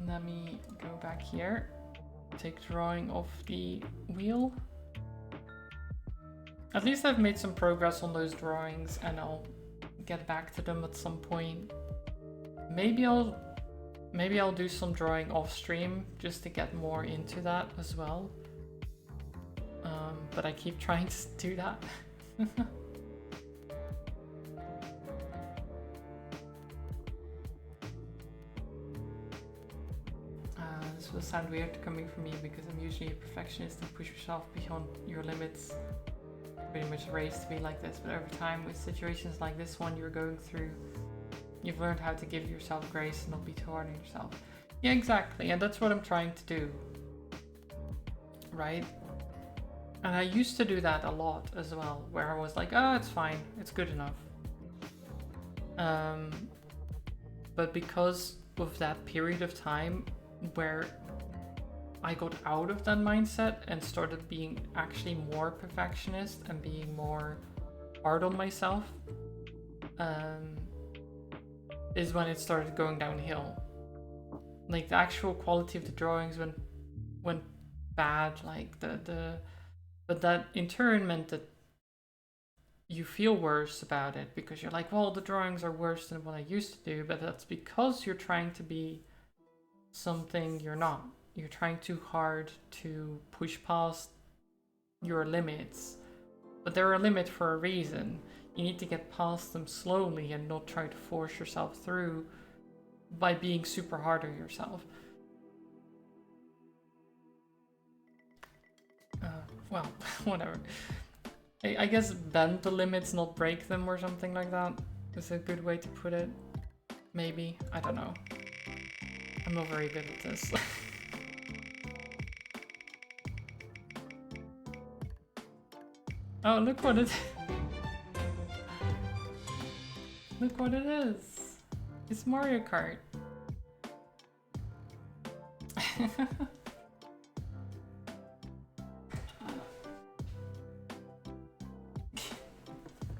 Let me go back here. Take drawing off the wheel. At least I've made some progress on those drawings and I'll get back to them at some point. Maybe I'll do some drawing off stream just to get more into that as well. But I keep trying to do that. This will sound weird coming from me because I'm usually a perfectionist and push yourself beyond your limits. Pretty much raised to be like this, but over time with situations like this one you're going through, you've learned how to give yourself grace and not be too hard on yourself. Yeah, exactly, and that's what I'm trying to do. Right? And I used to do that a lot as well, where I was like, oh, it's fine, it's good enough. But because of that period of time where I got out of that mindset and started being actually more perfectionist and being more hard on myself, is when it started going downhill. Like the actual quality of the drawings went bad, like but that in turn meant that you feel worse about it because you're like, well, the drawings are worse than what I used to do, but that's because you're trying to be something you're not. You're trying too hard to push past your limits, but they're a limit for a reason. You need to get past them slowly and not try to force yourself through by being super hard on yourself. Well, whatever. I guess bend the limits, not break them or something like that is a good way to put it. Maybe. I don't know. I'm not very good at this. Oh, look what it look what it is. It's Mario Kart.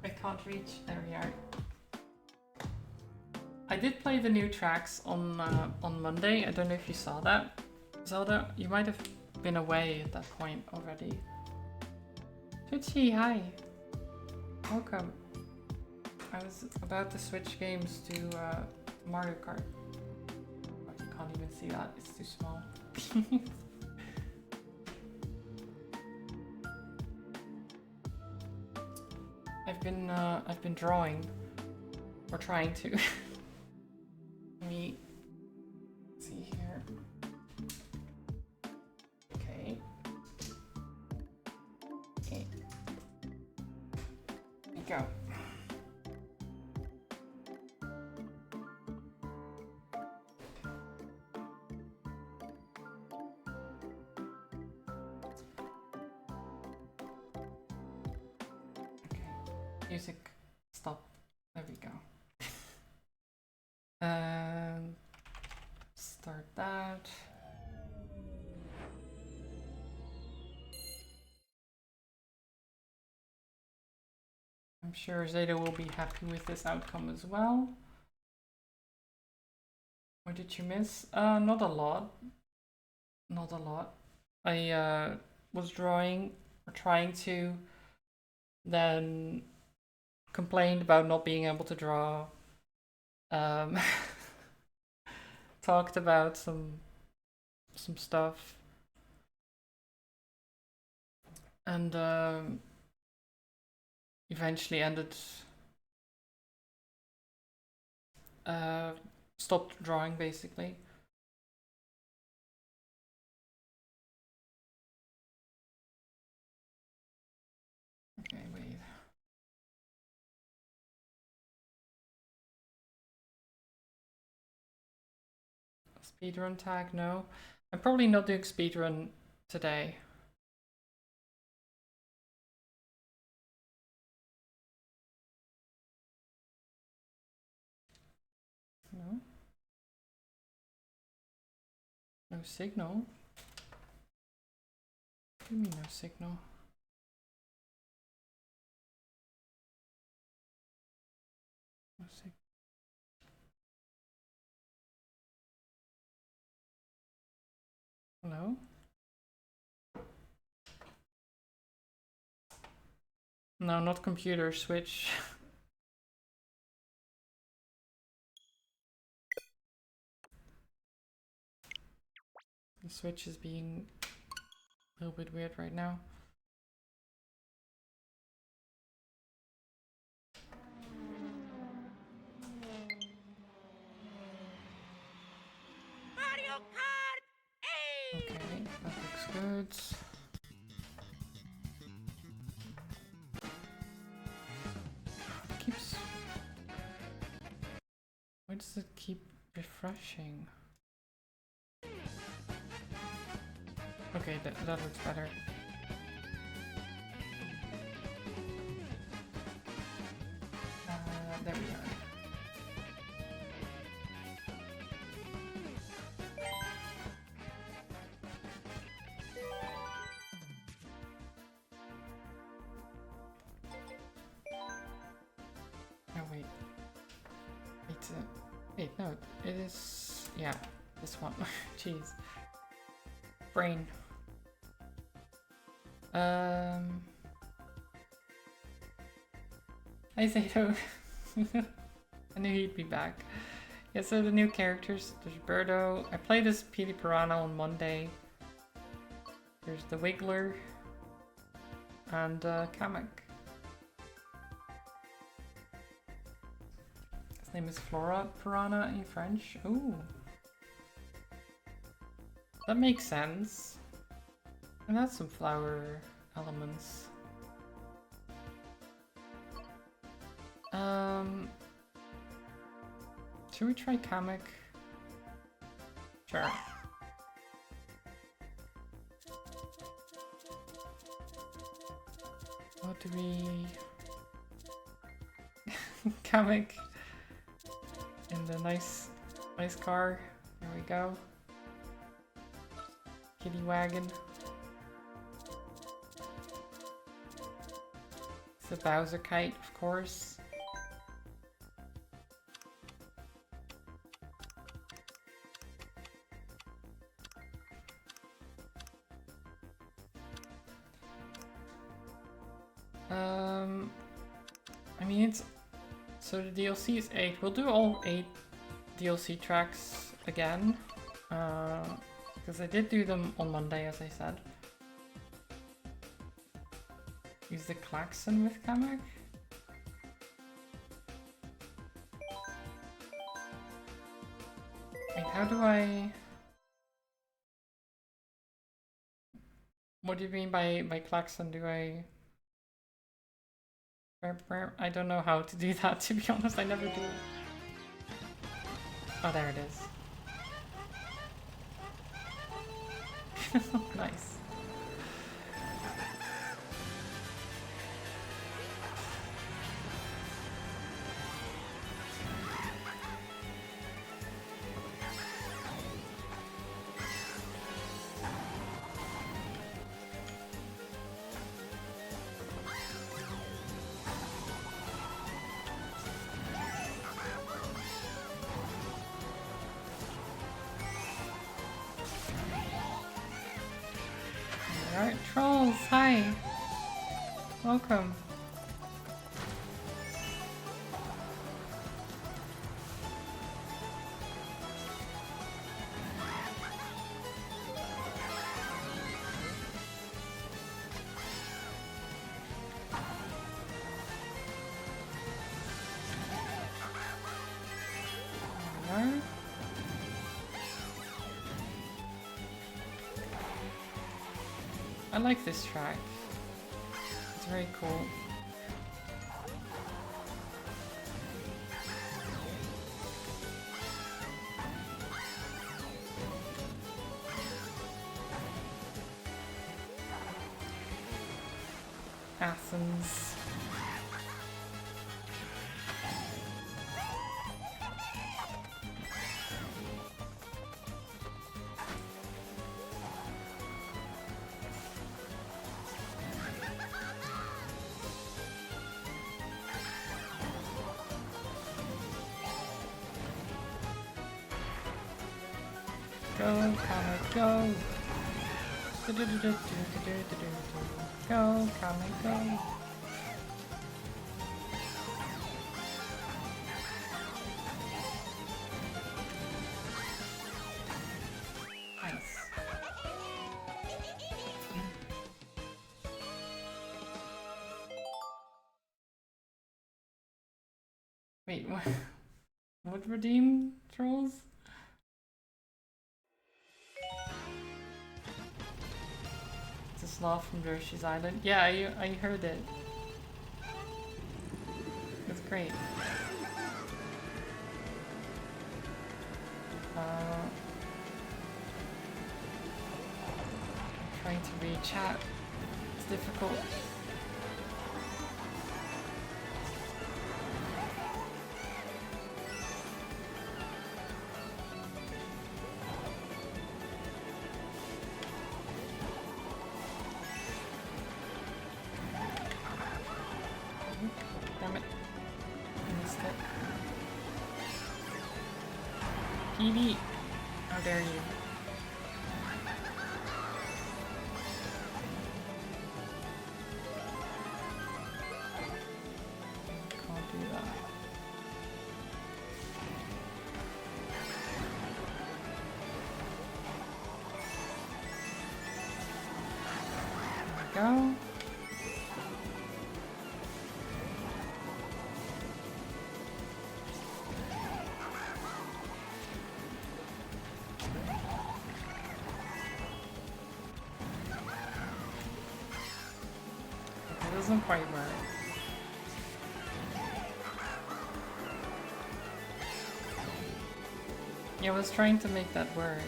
I can't reach. There we are. I did play the new tracks on Monday. I don't know if you saw that. Zelda, you might have been away at that point already. Tucci, hi. Welcome. I was about to switch games to Mario Kart. Oh, you can't even see that, it's too small. I've been drawing, or trying to. Let me see here. Okay. Okay. There we go. Music, stop. There we go. And start that. I'm sure Zeta will be happy with this outcome as well. What did you miss? Not a lot. Not a lot. I was drawing or trying to, then complained about not being able to draw. Talked about some stuff, and eventually ended stopped drawing basically. Okay, wait. Speedrun tag, no. I'm probably not doing speedrun today. No. No signal? What do you mean no signal? No signal. Hello? No, not computer, Switch. The Switch is being a little bit weird right now. Mario Kart 8! Okay, that looks good. Keeps... Why does it keep refreshing? Okay, that looks better. There we are. Oh wait. Wait, no, it is... Yeah, this one. Jeez. Brain. Hi Zato. I knew he'd be back. Yeah, so the new characters, there's Birdo. I played as Petey Piranha on Monday. There's the Wiggler. And Kamek. His name is Flora Piranha in French. Ooh. That makes sense. And that's some flower elements. Should we try Kamek? Sure. What do we... Kamek in the nice car. There we go. Kitty wagon. It's a Bowser kite, of course. I mean, it's... So the DLC is 8. We'll do all 8 DLC tracks again. Because I did do them on Monday, as I said. Use the klaxon with Kamek? Wait, how do I... What do you mean by klaxon? Do I... I don't know how to do that, to be honest. I never do. Oh, there it is. Nice. Alright, trolls, hi! Welcome. Alright. I like this track. It's very cool. Athens. Go, Kamek, go! Go, come and go. Nice. Wait, what? What redeem trolls? It's a sloth from Yoshi's Island. Yeah, I heard it. It's great. I'm trying to read chat. It's difficult. Damn it. I missed it. PB! How dare you? Can't do that. There we go. Doesn't quite work. Yeah, I was trying to make that work.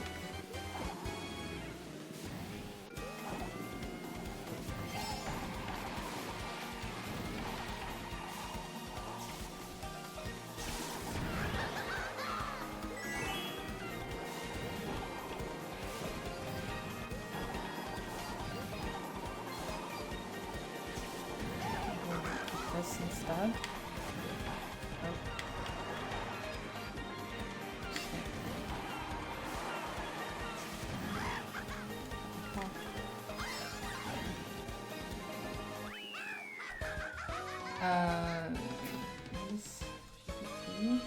This instead. Nope. This GPT.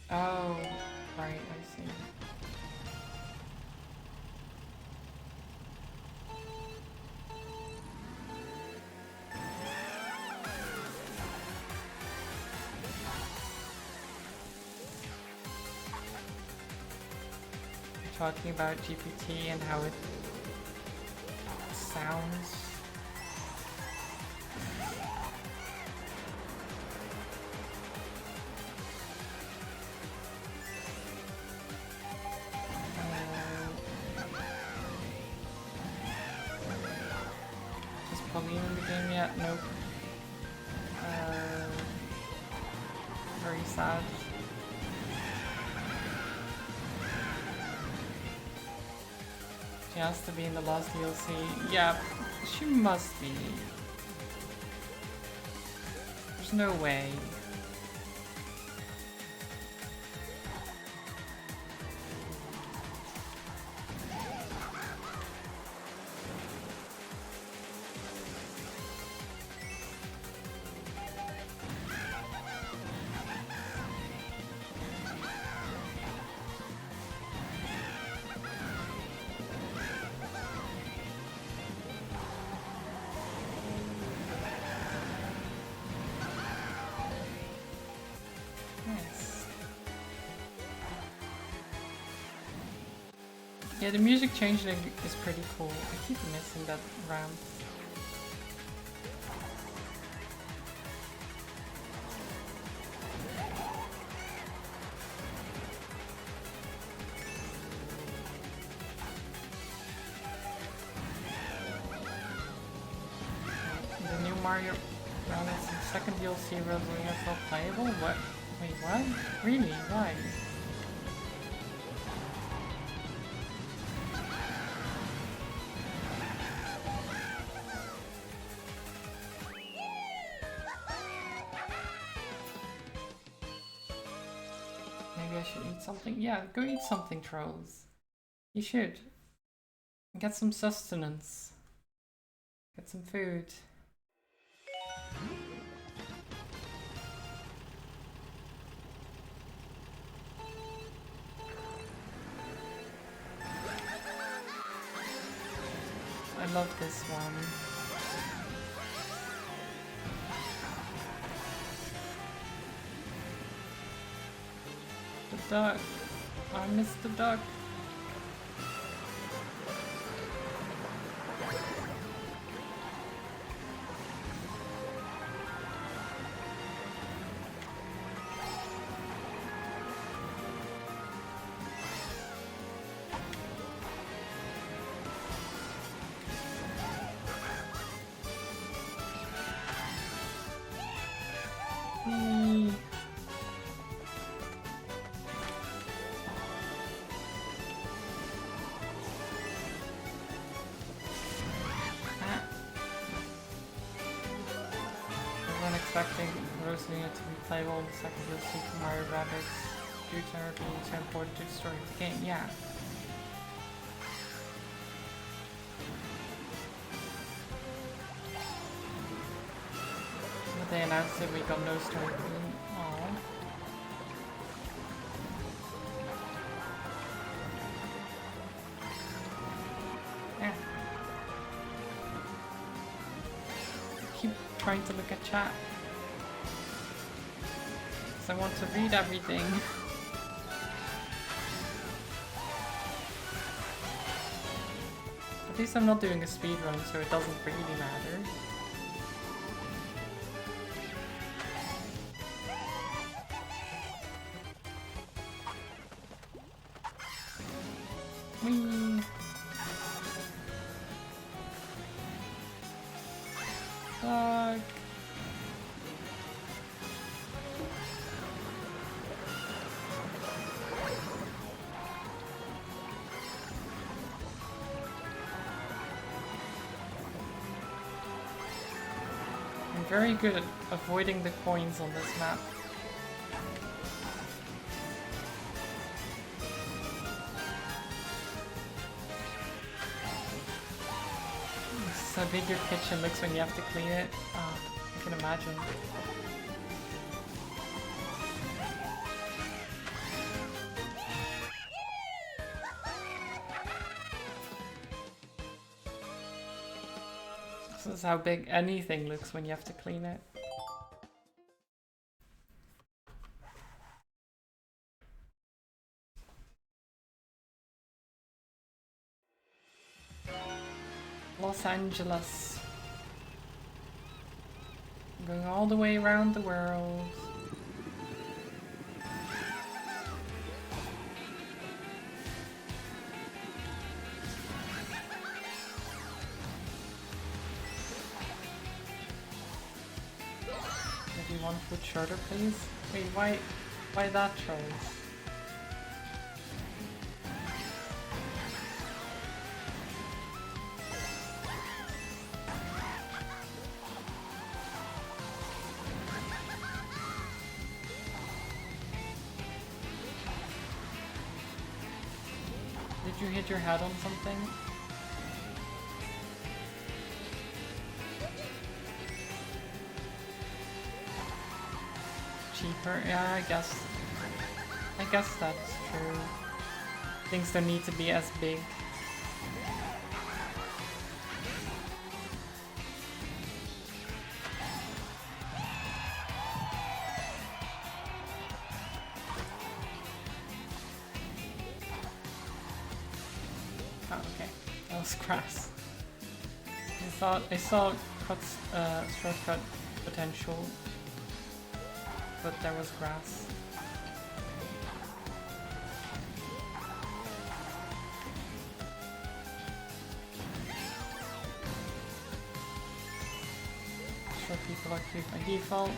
Oh, right, I see. You're talking about GPT and how it sounds. Is Pauline in the game yet? Nope. Very sad. She has to be in the last DLC. Yeah, she must be. There's no way. Yeah, the music changing is pretty cool. I keep missing that ramp. The new Mario Rabbids second DLC Rosalie is not playable? What? Wait, what? Really? Why? maybe I should eat something. Yeah, go eat something, trolls. You should. Get some sustenance. Get some food. I love this one. The duck. I missed the duck. Expecting Rosalia to be playable in the second of Super Mario Rabbids due to her being so important to the story of the game. Yeah. But they announced that we got no story. Aww. Yeah. Keep trying to look at chat. I want to read everything. At least I'm not doing a speed run, so it doesn't really matter. Whee! Fuck! Very good at avoiding the coins on this map. This is how big your kitchen looks when you have to clean it. I can imagine. This is how big anything looks when you have to clean it. Los Angeles. Going all the way around the world. Maybe one foot shorter, please? Wait, why that choice? Did you hit your head on something? Cheaper? Yeah, I guess that's true. Things don't need to be as big. Oh, okay. That was grass. I saw shortcut potential, but there was grass. Sure, people are cute by default.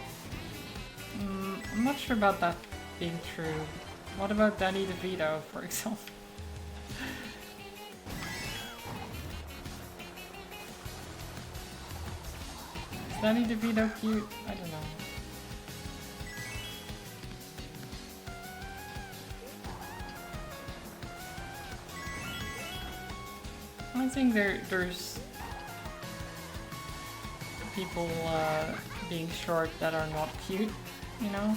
I'm not sure about that being true. What about Danny DeVito, for example? Is Danny DeVito cute? I don't know. I think there's people being short that are not cute, you know?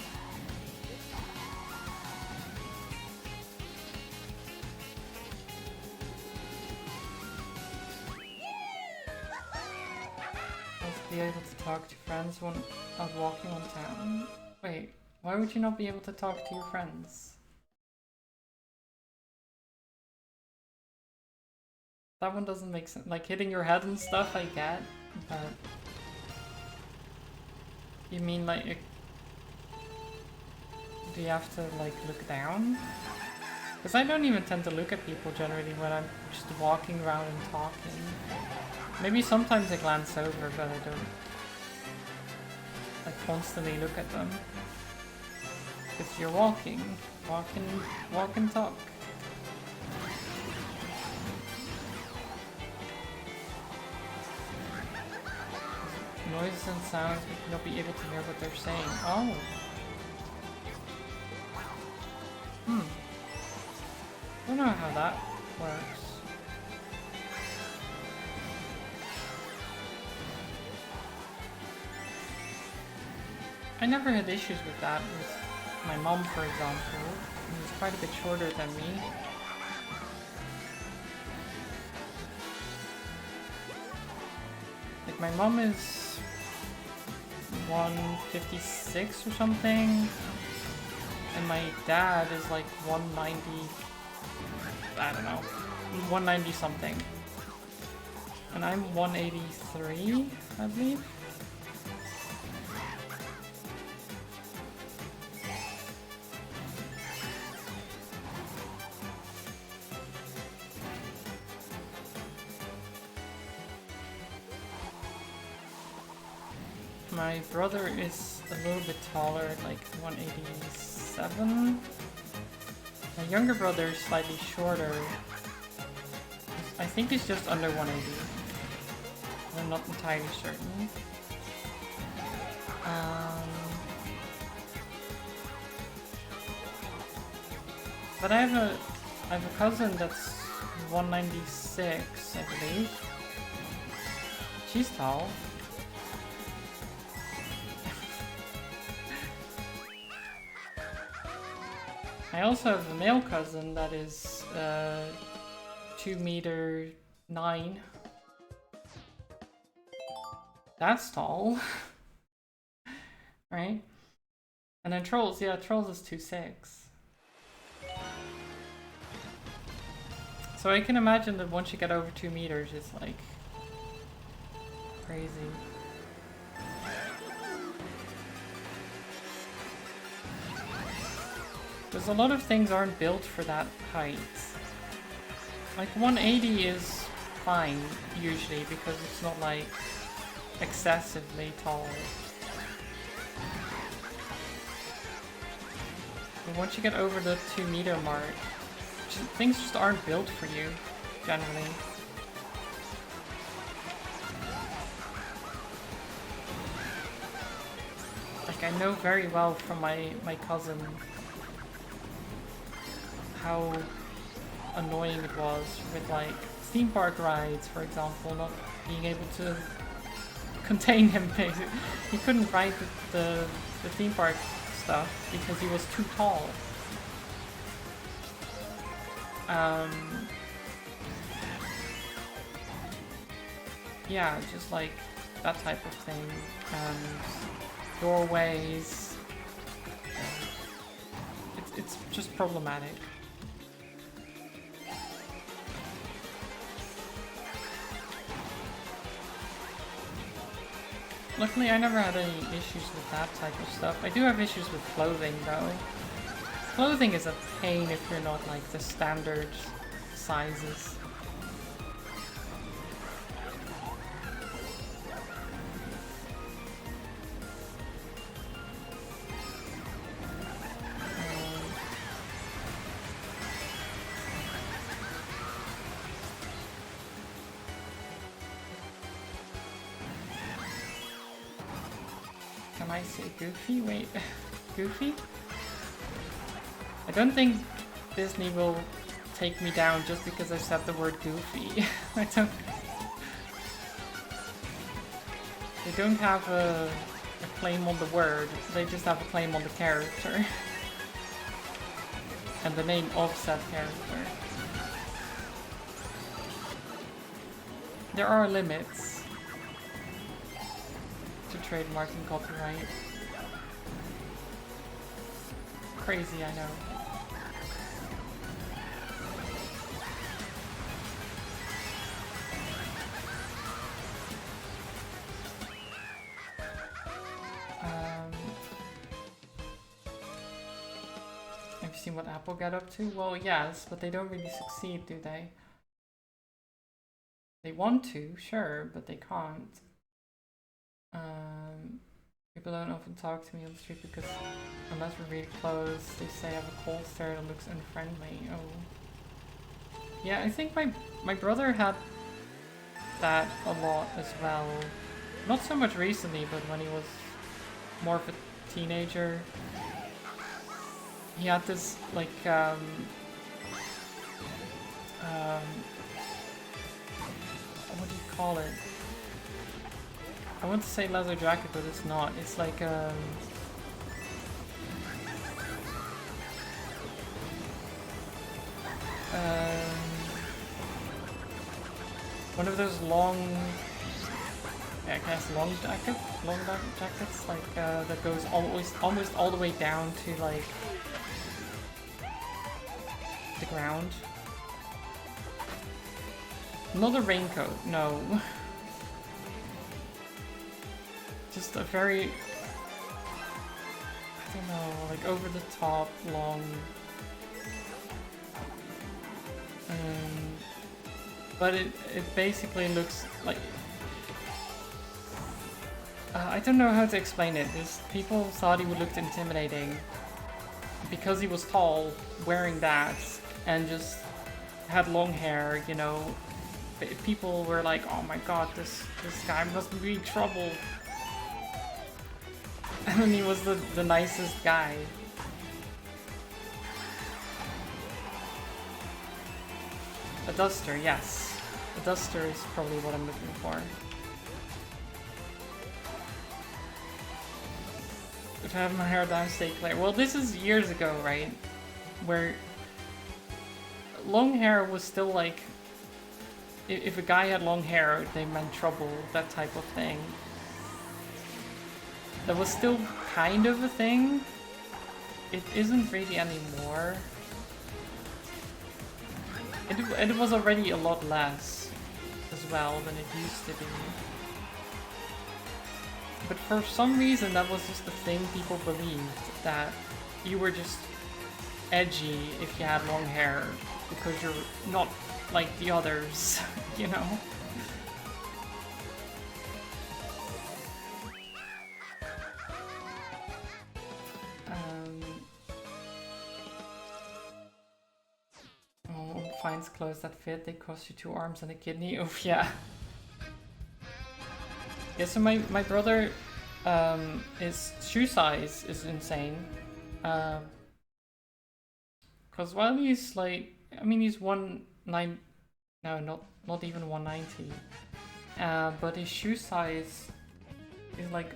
Must be able to talk to friends when out walking on town. Wait, why would you not be able to talk to your friends? That one doesn't make sense. Like hitting your head and stuff, I get, but you mean like do you have to like look down? Because I don't even tend to look at people generally when I'm just walking around and talking. Maybe sometimes I glance over, but I don't like constantly look at them. Because you're walking, walk and talk. Noises and sounds, we cannot be able to hear what they're saying. Oh. I don't know how that works. I never had issues with that with my mom, for example. She's quite a bit shorter than me. Like my mom is 156 or something, and my dad is like 190. I don't know, 190 something, and I'm 183, I believe. My brother is a little bit taller, like 187. My younger brother is slightly shorter. I think he's just under 180. I'm not entirely certain. But I have a cousin that's 196, I believe. She's tall. I also have a male cousin that is 2'9". That's tall. Right? And then Trolls, yeah, Trolls is 2'6". So I can imagine that once you get over 2 meters, it's like crazy. Because a lot of things aren't built for that height. Like 180 is fine, usually, because it's not like excessively tall. But once you get over the 2 meter mark, things just aren't built for you, generally. Like I know very well from my cousin how annoying it was with like theme park rides, for example, not being able to contain him. Basically, he couldn't ride the theme park stuff because he was too tall. Yeah, just like that type of thing. Doorways. It's just problematic. Luckily, I never had any issues with that type of stuff. I do have issues with clothing, though. Clothing is a pain if you're not like the standard sizes. Can I say Goofy? Wait, Goofy? I don't think Disney will take me down just because I said the word goofy. I don't... They don't have a claim on the word, they just have a claim on the character. And the name of said character. There are limits to trademark and copyright. Crazy, I know. Have you seen what Apple got up to? Well, yes, but they don't really succeed, do they? They want to, sure, but they can't. People don't often talk to me on the street because unless we're really close, they say I have a cold stare that looks unfriendly. Oh. Yeah, I think my brother had that a lot as well. Not so much recently, but when he was more of a teenager. He had this, like, what do you call it? I want to say leather jacket, but it's not. It's like, one of those long, I guess long jackets, like, that goes almost all the way down to, like, the ground. Not a raincoat, no. Just a very, I don't know, like over the top, long. But it basically looks like, I don't know how to explain it. People thought he looked intimidating because he was tall, wearing that, and just had long hair, you know. People were like, oh my god, this guy must be in trouble. And he was the nicest guy. A duster, yes. A duster is probably what I'm looking for. If I have my hair down, stay clear. Well, this is years ago, right? Where long hair was still like, if a guy had long hair, they meant trouble, that type of thing. That was still kind of a thing. It isn't really anymore. It was already a lot less as well than it used to be. But for some reason that was just the thing people believed, that you were just edgy if you had long hair because you're not like the others, you know? Oh, finds clothes that fit, they cost you 2 arms and a kidney. Oh yeah. Yeah, so my brother, his shoe size is insane. Cause while he's like, I mean, he's 190, no, not even 190. But his shoe size is like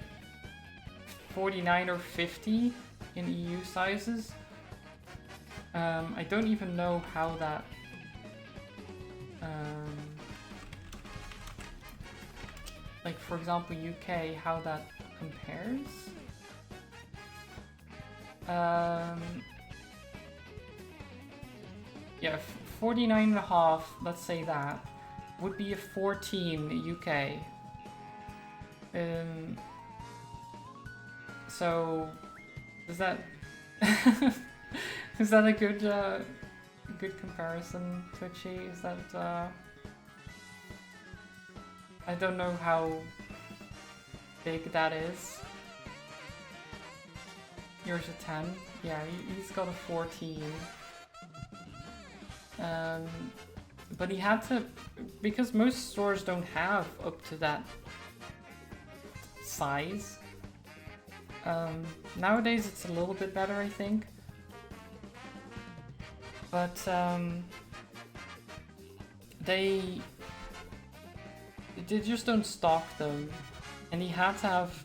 49 or 50 in EU sizes. I don't even know how that, like for example UK, how that compares. Yeah, 49.5, let's say that, would be a 14 UK. So, is that is that a good comparison, Twitchy? Is that I don't know how big that is. Yours a 10? Yeah, he's got a 14. But he had to, because most stores don't have up to that size. Nowadays it's a little bit better, I think. But they just don't stock them, and he had to have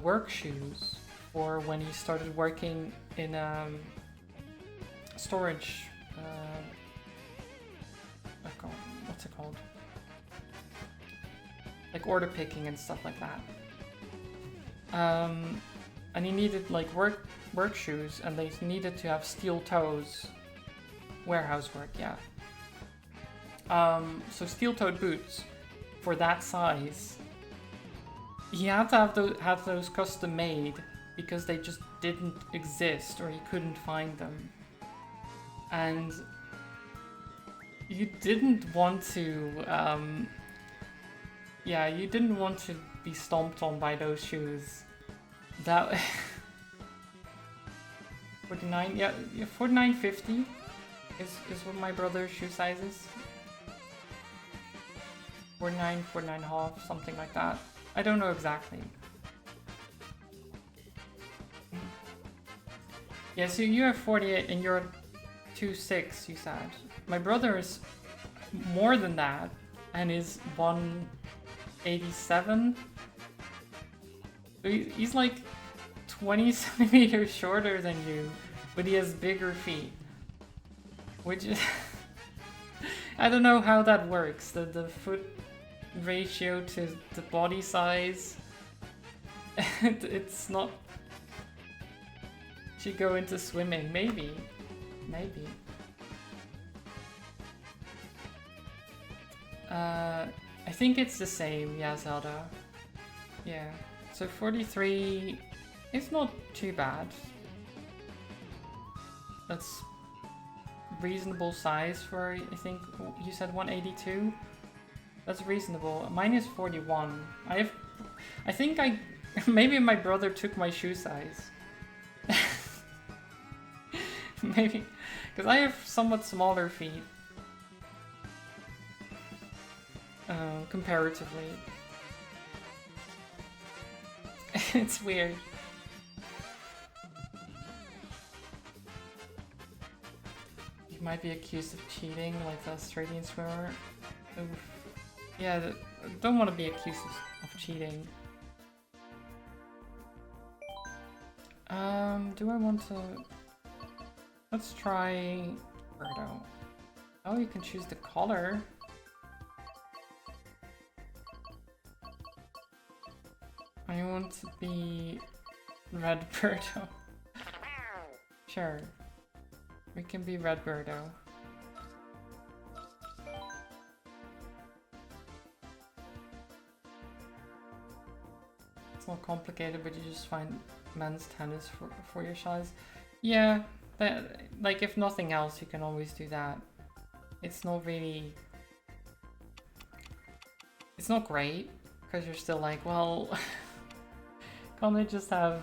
work shoes for when he started working in storage. What's it called? Like order picking and stuff like that. And he needed like work shoes, and they needed to have steel toes. Warehouse work, yeah. So steel-toed boots for that size. He had to have those custom made because they just didn't exist, or he couldn't find them. And you didn't want to, yeah, you didn't want to be stomped on by those shoes. That 49, yeah, 49.50 is what my brother's shoe size is. 49, 49.5, something like that. I don't know exactly. Yeah, so you have 48 and you're 2.6, you said. My brother is more than that and is 187. So he's like 20 centimeters shorter than you, but he has bigger feet. Which is... I don't know how that works. The foot ratio to the body size. It's not... Should go into swimming, maybe. Maybe. I think it's the same, yeah, Zelda. Yeah. So 43 is not too bad. That's reasonable size for, I think, you said 182? That's reasonable. Mine is 41. I think maybe my brother took my shoe size. Maybe, because I have somewhat smaller feet. Comparatively. It's weird. You might be accused of cheating like the Australian swimmer. Oof. Yeah, don't want to be accused of cheating. Do I want to... Let's try Birdo. Oh, you can choose the color. I want to be Red Birdo. Sure. We can be Red Birdo. It's not complicated, but you just find men's tennis for your size. Yeah, like if nothing else, you can always do that. It's not really... It's not great, because you're still like, well... Can't they just have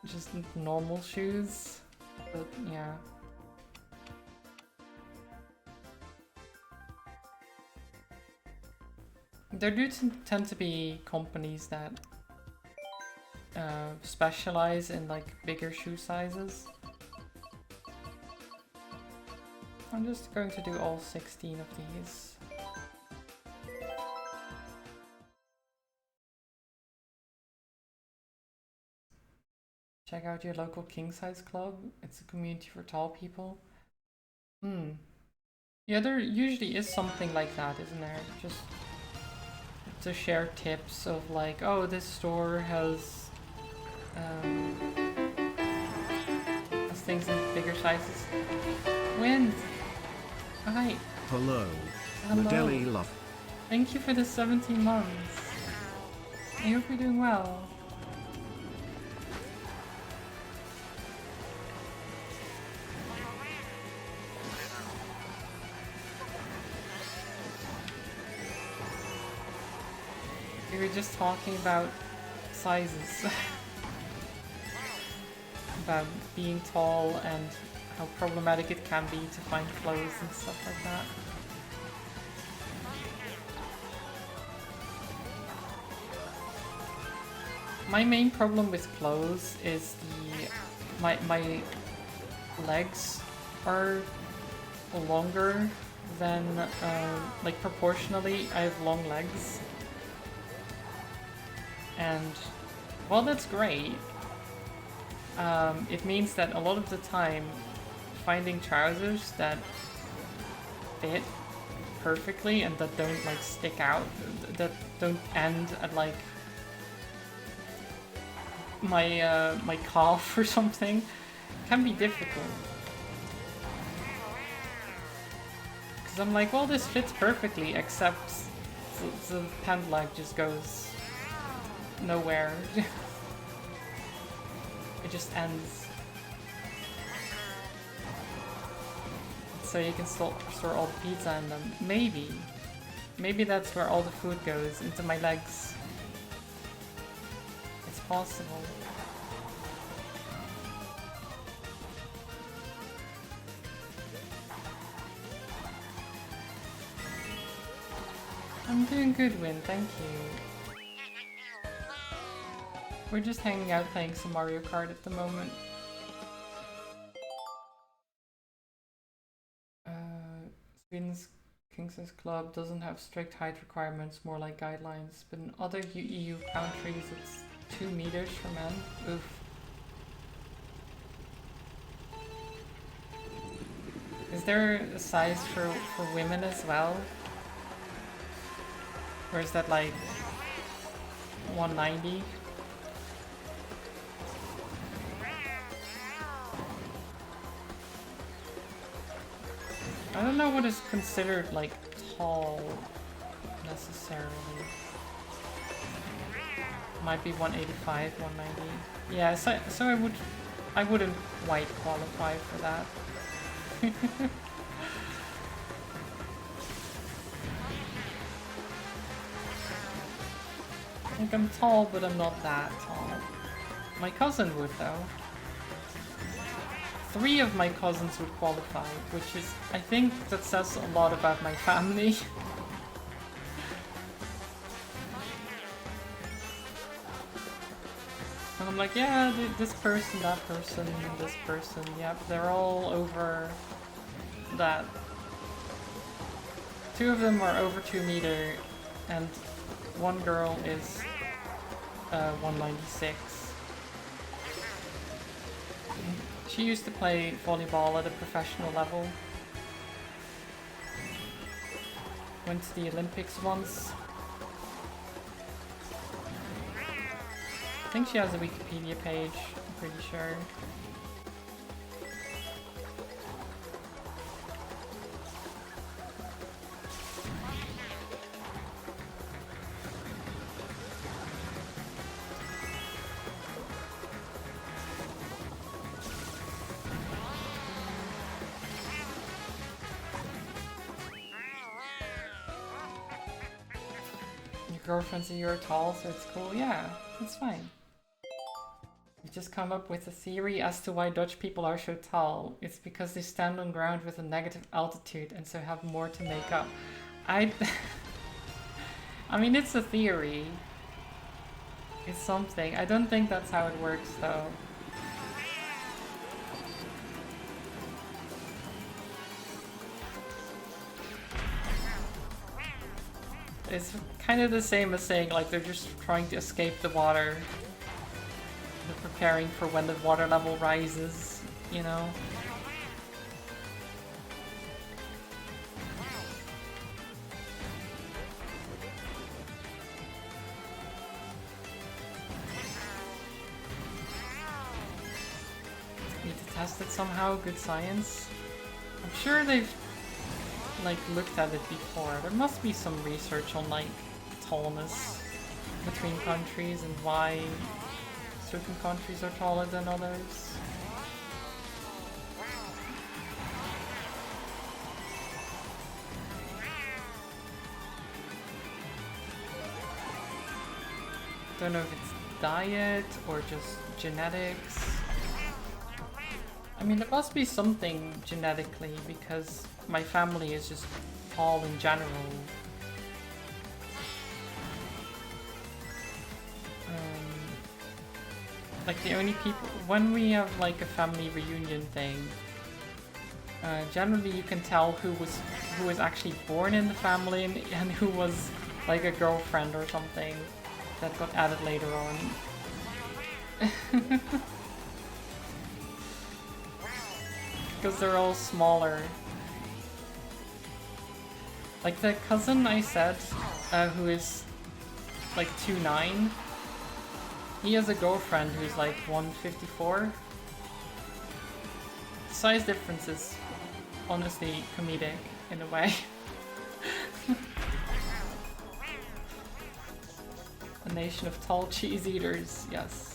just normal shoes? But yeah. There do tend to be companies that specialize in like bigger shoe sizes. I'm just going to do all 16 of these. Check out your local king size club. It's a community for tall people. Yeah, there usually is something like that, isn't there? Just to share tips of like, oh, this store has things in bigger sizes. Wind! Hi! Hello. Hello. Nadeli love. Thank you for the 17 months. I hope you're doing well. We were just talking about sizes. About being tall and how problematic it can be to find clothes and stuff like that. My main problem with clothes is my legs are longer then like proportionally I have long legs. And while that's great, it means that a lot of the time finding trousers that fit perfectly and that don't like stick out, that don't end at like my calf or something, can be difficult. Because I'm like, well, this fits perfectly, except the pant leg just goes nowhere. It just ends. So you can store all the pizza in them. Maybe. Maybe that's where all the food goes, into my legs. It's possible. I'm doing good, Win, thank you. We're just hanging out playing some Mario Kart at the moment. Sweden's King's Club doesn't have strict height requirements, more like guidelines, but in other EU countries it's 2 meters for men. Oof. Is there a size for women as well? Or is that like 190? I don't know what is considered like tall necessarily. Might be 185, 190. Yeah, so I wouldn't quite qualify for that. Like I'm tall, but I'm not that tall. My cousin would though. 3 of my cousins would qualify, which is, I think that says a lot about my family. And I'm like, yeah, this person, that person, and this person, yep, they're all over that. 2 of them are over 2 meter, and 1 girl is 196. She used to play volleyball at a professional level. Went to the Olympics once. I think she has a Wikipedia page, I'm pretty sure. Girlfriend said you're tall, so it's cool. Yeah, it's fine. We just come up with a theory as to why Dutch people are so tall. It's because they stand on ground with a negative altitude and so have more to make up. I mean, it's a theory. It's something. I don't think that's how it works, though. It's kind of the same as saying, like, they're just trying to escape the water. They're preparing for when the water level rises, you know? Need to test it somehow, good science. I'm sure they've like looked at it before. There must be some research on like tallness between countries and why certain countries are taller than others. Don't know if it's diet or just genetics. I mean, there must be something genetically because my family is just tall in general. Like the only people, when we have like a family reunion thing, generally you can tell who was who was actually born in the family and who was like a girlfriend or something that got added later on. Because they're all smaller. Like the cousin I said, who is like 2'9", he has a girlfriend who's like 154. Size difference is honestly comedic in a way. A nation of tall cheese eaters, yes.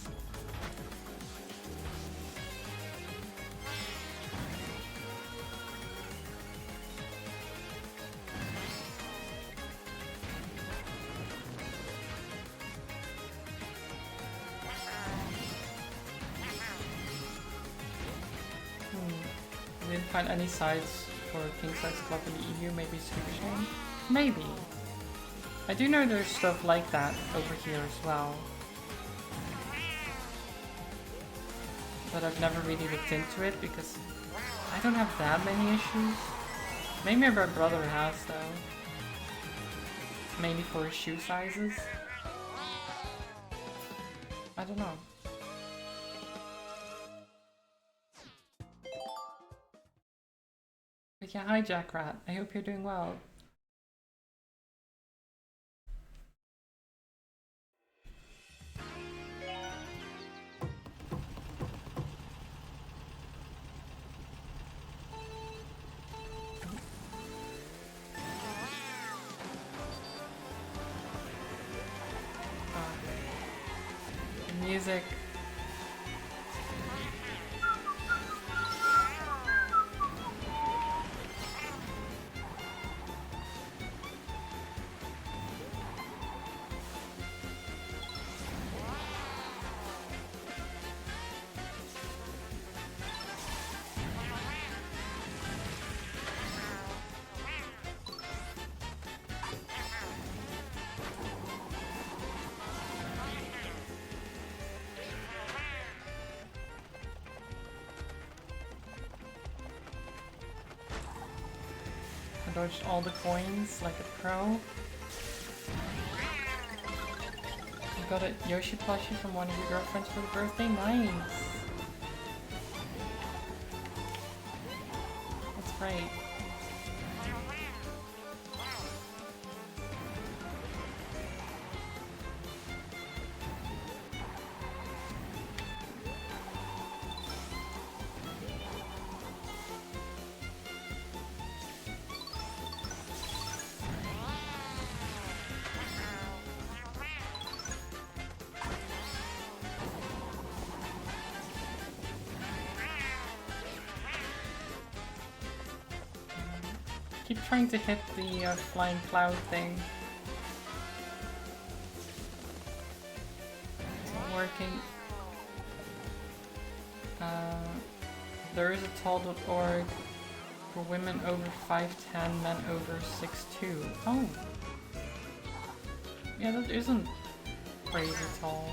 Didn't find any sites for king size club in the EU, maybe super shame? Maybe. I do know there's stuff like that over here as well. But I've never really looked into it because I don't have that many issues. Maybe my brother has though. Mainly for his shoe sizes. I don't know. But yeah, hi Jack Rat. I hope you're doing well. Music. Dodged all the coins like a pro. You got a Yoshi plushie from one of your girlfriends for the birthday? Nice! That's great. Keep trying to hit the flying cloud thing. It's not working. There is a tall.org for women over 5'10", men over 6'2". Oh! Yeah, that isn't crazy tall.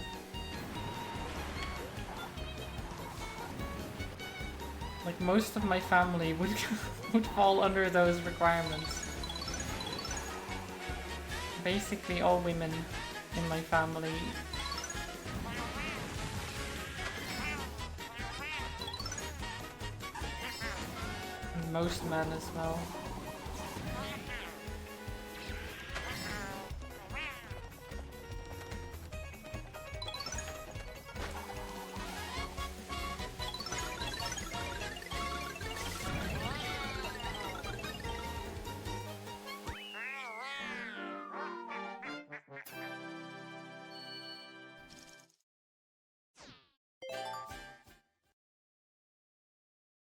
Like most of my family would would fall under those requirements. Basically all women in my family. And most men as well.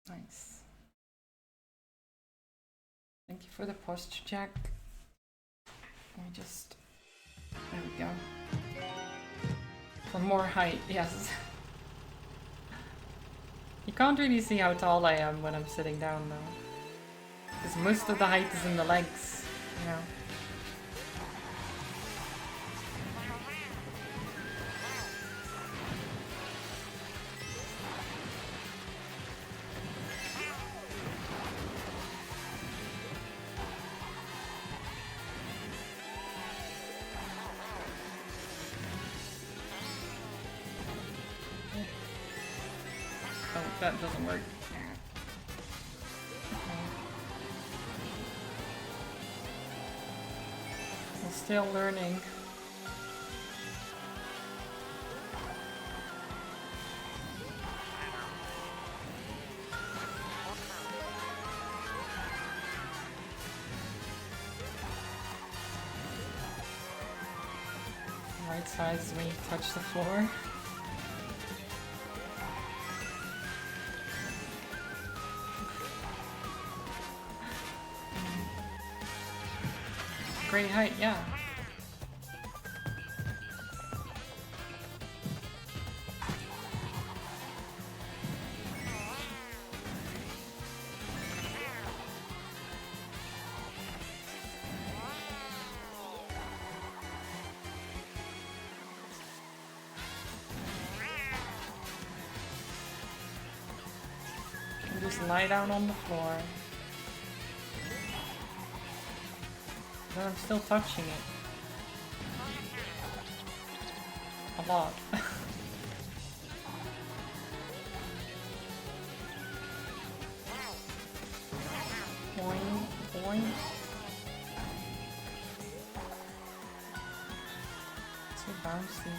Nice. Thank you for the posture check. Let me just... There we go. For more height, yes. You can't really see how tall I am when I'm sitting down though. Because most of the height is in the legs, you know. that doesn't work. Okay. I'm still learning. Right side is when you touch the floor. Great height, yeah. And just lie down on the floor. But I'm still touching it. A lot. Boing, boing. So bouncy.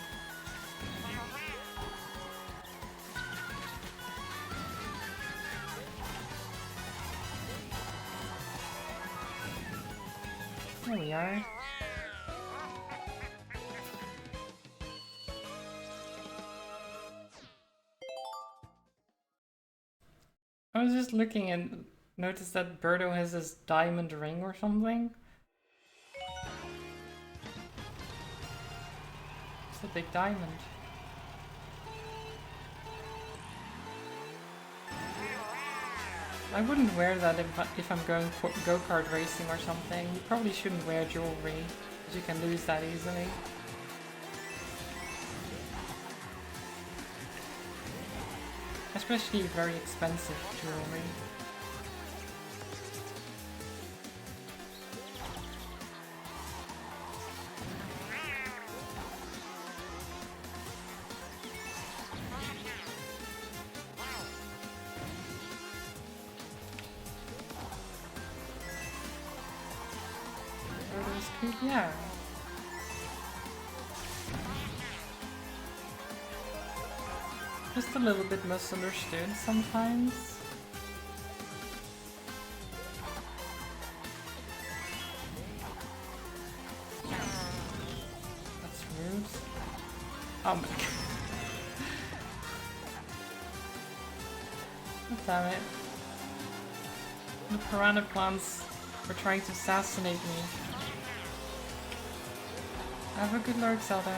There we are. I was just looking and noticed that Birdo has this diamond ring or something. It's a big diamond. I wouldn't wear that if I'm going go-kart racing or something. You probably shouldn't wear jewelry, because you can lose that easily. Especially very expensive jewelry. Yeah. Just a little bit misunderstood sometimes. That's rude. Oh my god. God damn it. The piranha plants were trying to assassinate me. Have a good lurk, Zelda.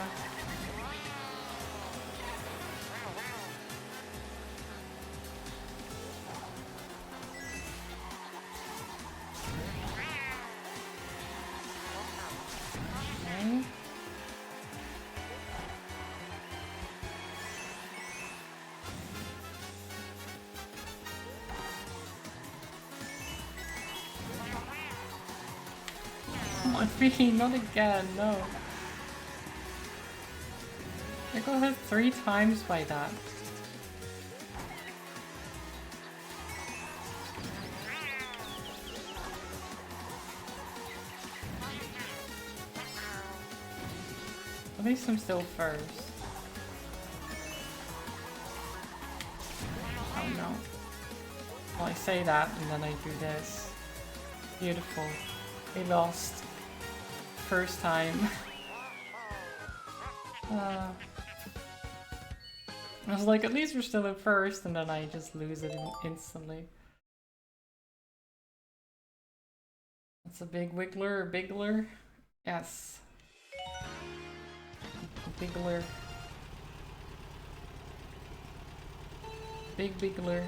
Okay. Come on, really? Not again, no. I got hit 3 times by that. At least I'm still first. Oh no. Well, I say that and then I do this. Beautiful. We lost. First time. I was like, at least we're still at first, and then I just lose it instantly. That's a big wiggler or bigler? Yes. Bigler. Big bigler.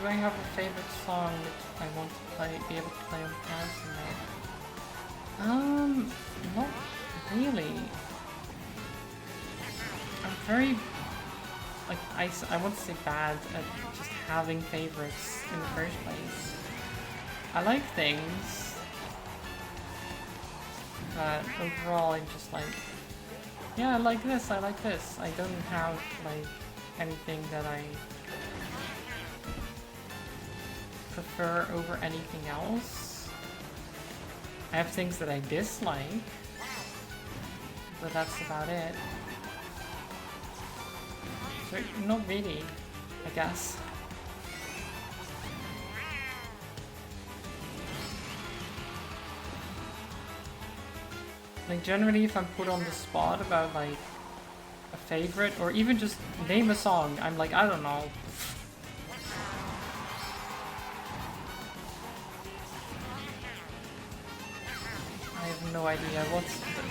I have a favorite song that I want to be able to play on piano someday? Not really. I'm very, like, I want to say bad at just having favorites in the first place. I like things, but overall I'm just like, yeah, I like this, I like this. I don't have, like, anything that I prefer over anything else. I have things that I dislike, but that's about it. So, not really, I guess. Like, generally, if I'm put on the spot about, like, a favorite, or even just name a song, I'm like, I don't know. I have no idea.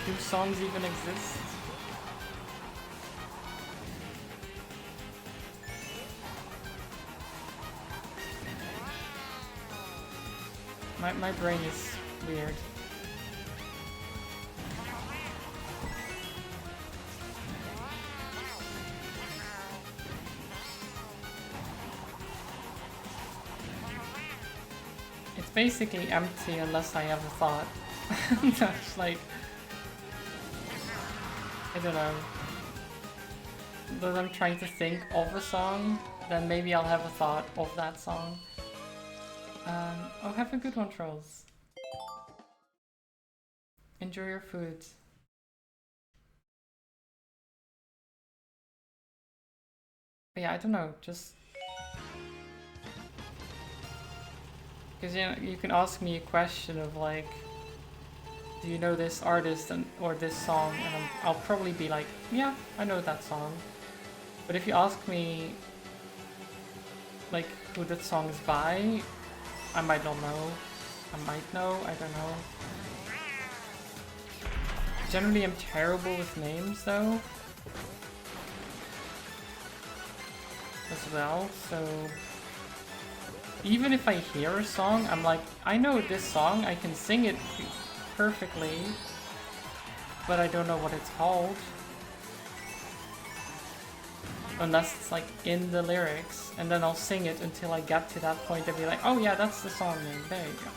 Do songs even exist? My brain is weird. It's basically empty unless I have a thought. That's like, I don't know. But I'm trying to think of a song, then maybe I'll have a thought of that song. Oh, have a good one, Trolls. Enjoy your food. But yeah, I don't know, just... Because, you know, you can ask me a question of like, do you know this artist or this song? And I'll probably be like, yeah, I know that song. But if you ask me, like, who that song is by, I might not know. I might know, I don't know. Generally, I'm terrible with names, though. As well, so... Even if I hear a song, I'm like, I know this song, I can sing it perfectly, but I don't know what it's called. Unless it's like in the lyrics, and then I'll sing it until I get to that point and be like, oh yeah, that's the song name, there you go.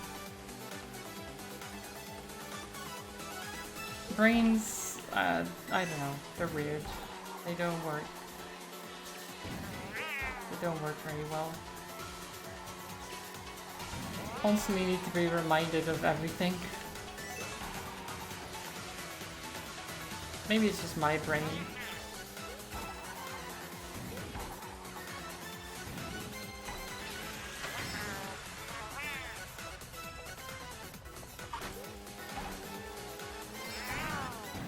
Brains, I don't know, they're weird. They don't work. They don't work very well. Constantly need to be reminded of everything. Maybe it's just my brain.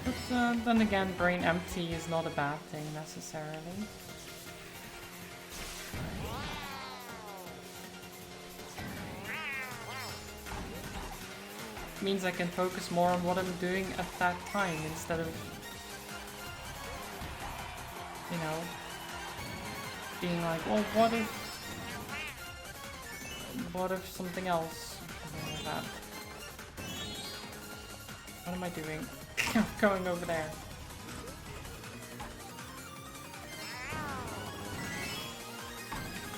But then again, brain empty is not a bad thing necessarily. It means I can focus more on what I'm doing at that time instead of, you know, being like, well, what if something else? Something like that. What am I doing? I'm going over there.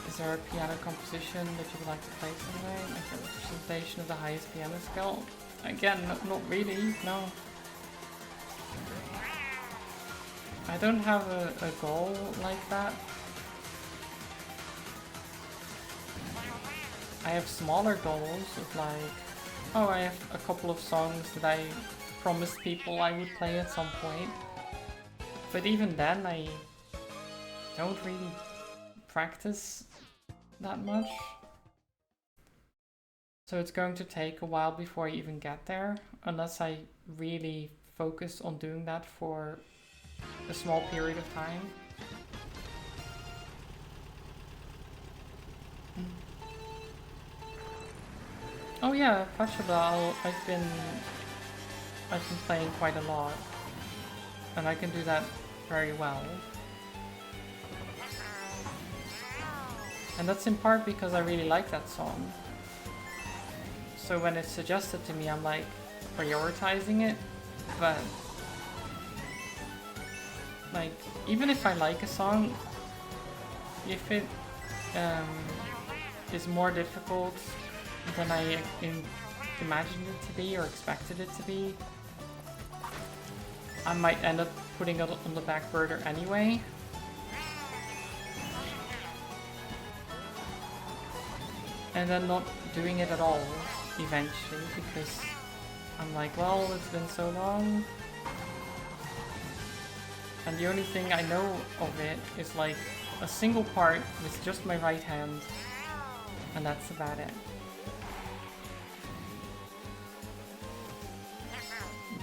Is there a piano composition that you would like to play someday? Like a representation of the highest piano skill? Again, not really, no. I don't have a goal like that. I have smaller goals of like, oh, I have a couple of songs that I promised people I would play at some point. But even then, I don't really practice that much. So it's going to take a while before I even get there, unless I really focus on doing that for a small period of time. Oh yeah, Pachelbel, I've been playing quite a lot, and I can do that very well. And that's in part because I really like that song. So when it's suggested to me, I'm like prioritizing it. But like, even if I like a song, if it is more difficult than I imagined it to be or expected it to be, I might end up putting it on the back burner anyway. And then not doing it at all eventually, because I'm like, well, it's been so long. And the only thing I know of it is like a single part with just my right hand. And that's about it.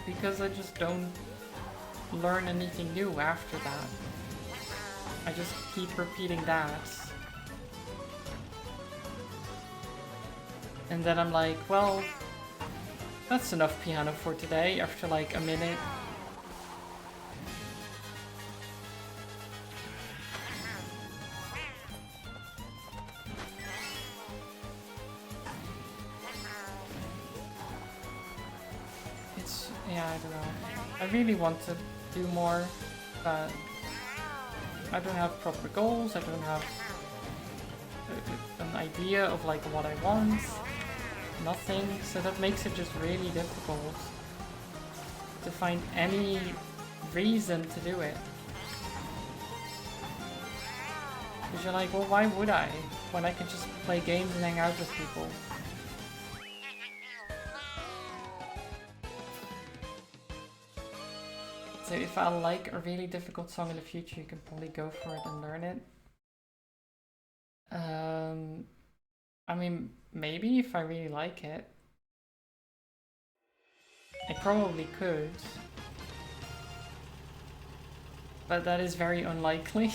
Because I just don't learn anything new after that. I just keep repeating that. And then I'm like, well, that's enough piano for today after like a minute. Yeah, I don't know. I really want to do more, but I don't have proper goals. I don't have an idea of like what I want. Nothing. So that makes it just really difficult to find any reason to do it. Because you're like, well, why would I? When I can just play games and hang out with people. So if I like a really difficult song in the future, you can probably go for it and learn it. I mean, maybe if I really like it. I probably could. But that is very unlikely.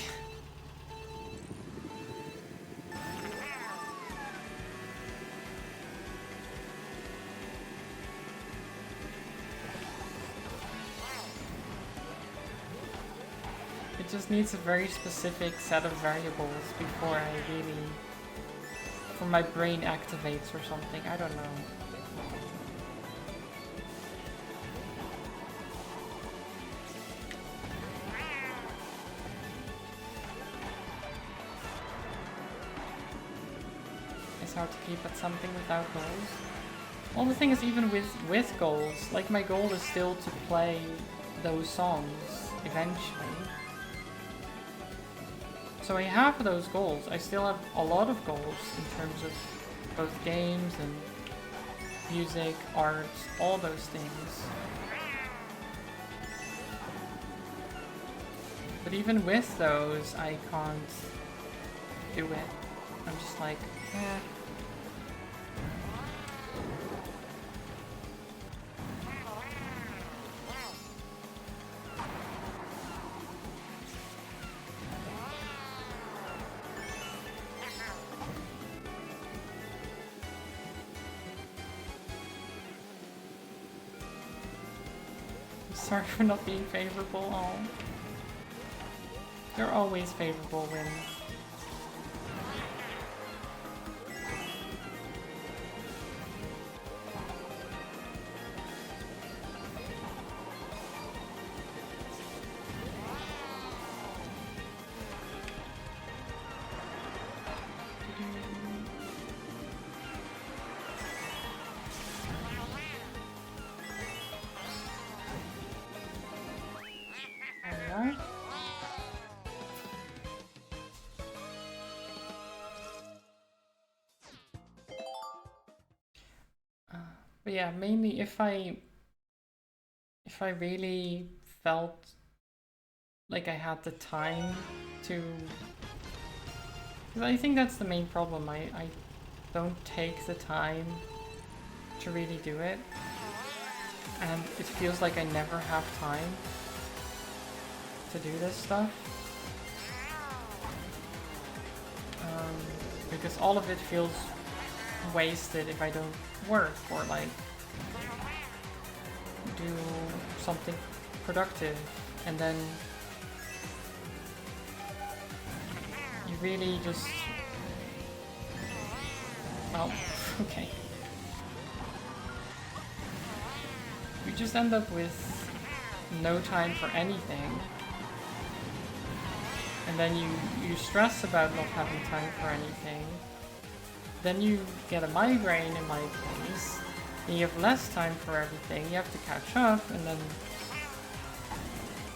It just needs a very specific set of variables before I really... before my brain activates or something, I don't know. It's hard to keep at something without goals. Well, the thing is, even with goals, like my goal is still to play those songs eventually. So I have those goals. I still have a lot of goals in terms of both games and music, art, all those things. But even with those, I can't do it. I'm just like, eh. Sorry for not being favorable. Oh. They're always favorable wins. But yeah, mainly if I really felt like I had the time to... Because I think that's the main problem. I don't take the time to really do it. And it feels like I never have time to do this stuff. Because all of it feels wasted if I don't work or like do something productive, and then you really just Well, okay. You just end up with no time for anything. And then you stress about not having time for anything. Then you get a migraine in my case. And you have less time for everything. You have to catch up, and then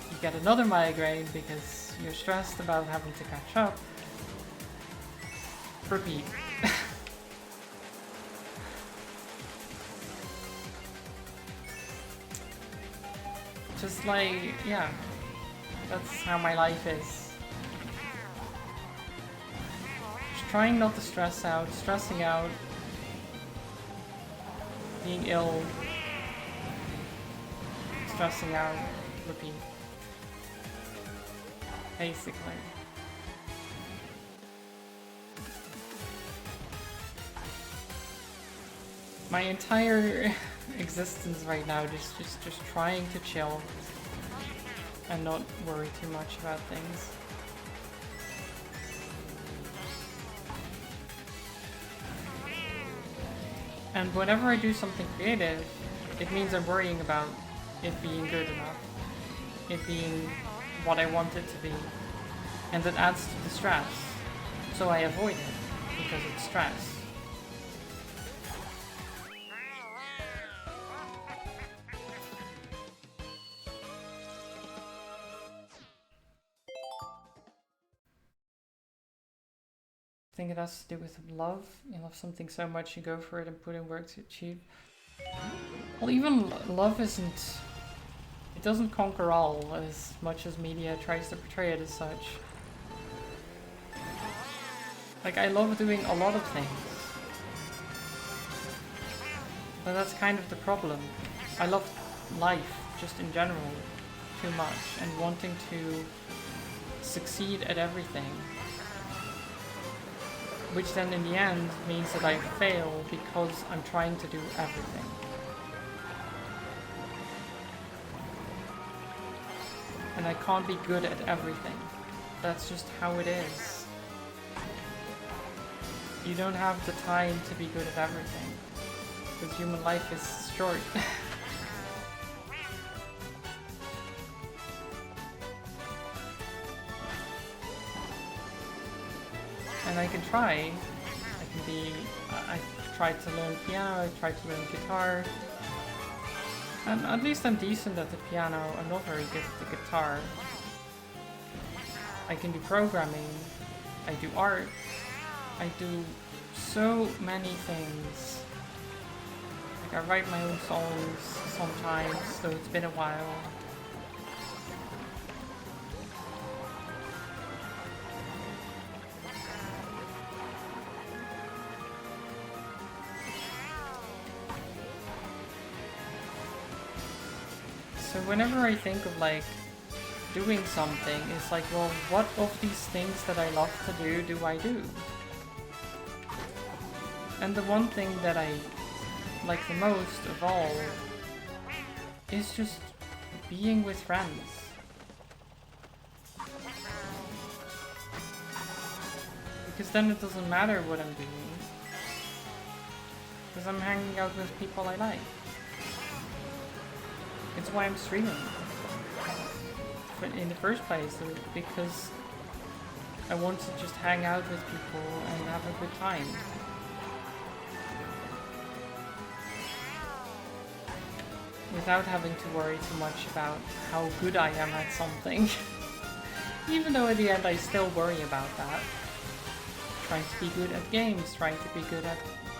you get another migraine because you're stressed about having to catch up. Repeat. Just like, yeah, that's how my life is. Just trying not to stress out, stressing out, being ill, stressing out, repeat. Basically. My entire existence right now is just trying to chill and not worry too much about things. And whenever I do something creative, it means I'm worrying about it being good enough, it being what I want it to be, and that adds to the stress. So I avoid it because it's stress. I think it has to do with love. You love something so much you go for it and put in work to achieve. Well, even love isn't... It doesn't conquer all as much as media tries to portray it as such. Like, I love doing a lot of things. But that's kind of the problem. I love life, just in general, too much, and wanting to succeed at everything. Which then in the end means that I fail because I'm trying to do everything. And I can't be good at everything. That's just how it is. You don't have the time to be good at everything. Because human life is short. And I can try. I tried to learn piano, I tried to learn guitar. And at least I'm decent at the piano. I'm not very good at the guitar. I can do programming. I do art. I do so many things. Like I write my own songs sometimes, so it's been a while. So whenever I think of like doing something, it's like, well, what of these things that I love to do I do? And the one thing that I like the most of all is just being with friends. Because then it doesn't matter what I'm doing. Because I'm hanging out with people I like. It's why I'm streaming. In the first place, because I want to just hang out with people and have a good time. Without having to worry too much about how good I am at something. Even though at the end I still worry about that. Trying to be good at games, trying to be good at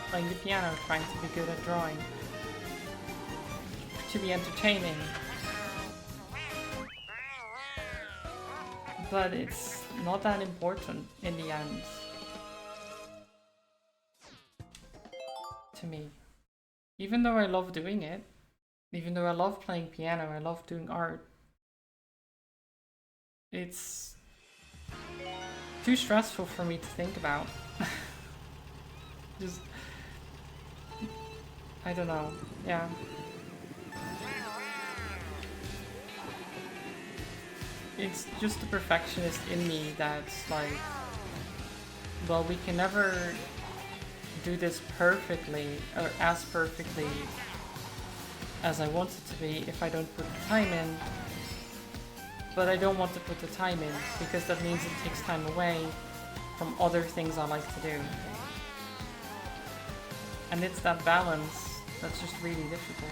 playing the piano, trying to be good at drawing. To be entertaining. But it's not that important in the end. To me. Even though I love doing it, even though I love playing piano, I love doing art, it's too stressful for me to think about. Just, I don't know, yeah. It's just the perfectionist in me that's like, well, we can never do this perfectly, or as perfectly as I want it to be if I don't put the time in. But I don't want to put the time in because that means it takes time away from other things I like to do. And it's that balance that's just really difficult.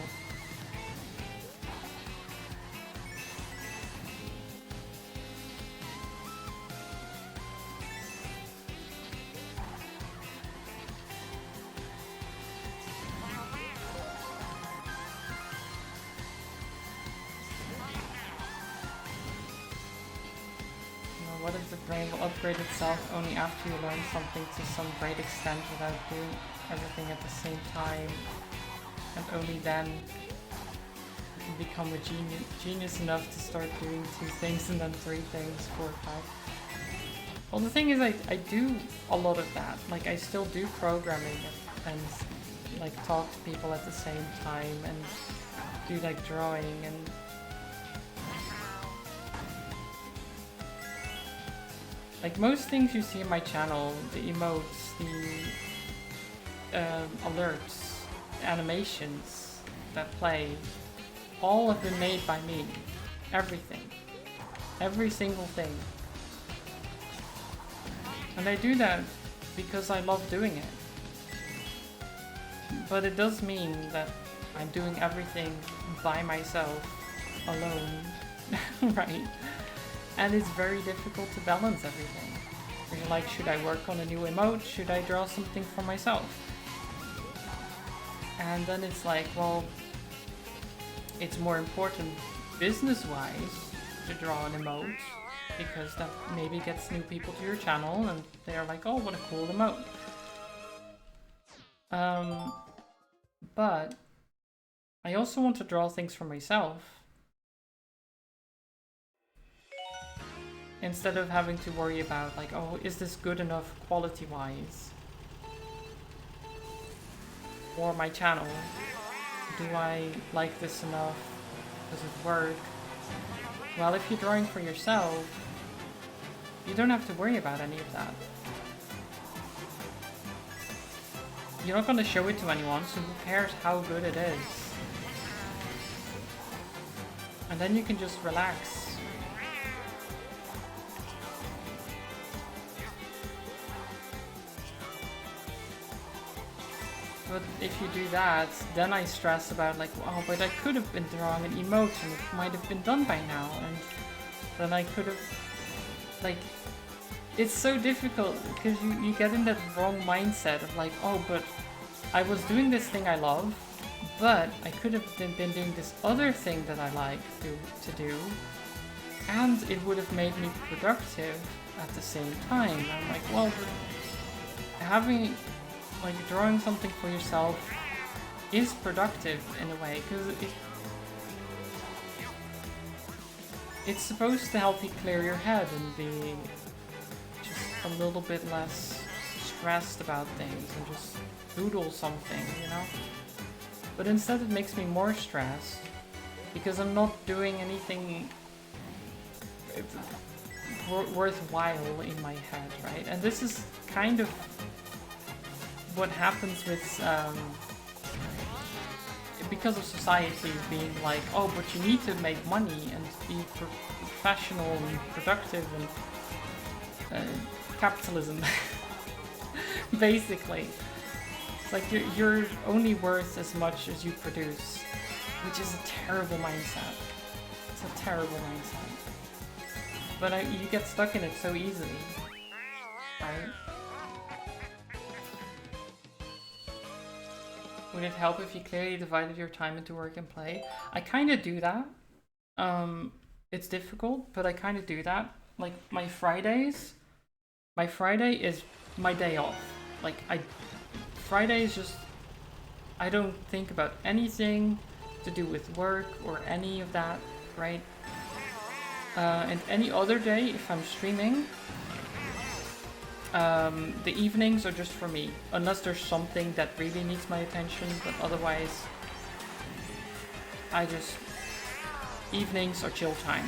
What if the brain will upgrade itself only after you learn something to some great extent without doing everything at the same time, and only then you can become a genius enough to start doing 2 things and then 3 things, 4 or 5. Well, the thing is, I do a lot of that. Like, I still do programming and like talk to people at the same time and do like drawing and like most things you see in my channel, the emotes, the alerts, the animations that play, all have been made by me. Everything. Every single thing. And I do that because I love doing it. But it does mean that I'm doing everything by myself, alone, right? And it's very difficult to balance everything. You're like, should I work on a new emote? Should I draw something for myself? And then it's like, well, it's more important business-wise to draw an emote because that maybe gets new people to your channel and they're like, oh, what a cool emote. But I also want to draw things for myself. Instead of having to worry about like, oh, is this good enough quality-wise for my channel? Do I like this enough? Does it work? Well, if you're drawing for yourself, you don't have to worry about any of that. You're not going to show it to anyone, so who cares how good it is? And then you can just relax. But if you do that, then I stress about like, oh, but I could have been drawing an emote and it might have been done by now, and then I could have, like, it's so difficult because you get in that wrong mindset of like, oh, but I was doing this thing I love, but I could have been doing this other thing that I like to do, and it would have made me productive at the same time. I'm like, well, but having like drawing something for yourself is productive in a way because it's supposed to help you clear your head and be just a little bit less stressed about things and just doodle something, you know? But instead it makes me more stressed because I'm not doing anything worthwhile in my head, right? And this is kind of what happens with because of society being like, oh, but you need to make money and be professional and productive and capitalism. Basically, it's like you're only worth as much as you produce, which is a terrible mindset. It's a terrible mindset. But you get stuck in it so easily, right? Would it help if you clearly divided your time into work and play? I kind of do that. It's difficult, but I kind of do that. Like my Friday is my day off. Like Friday is just, I don't think about anything to do with work or any of that, right? And any other day, if I'm streaming, the evenings are just for me, unless there's something that really needs my attention, but otherwise, evenings are chill time.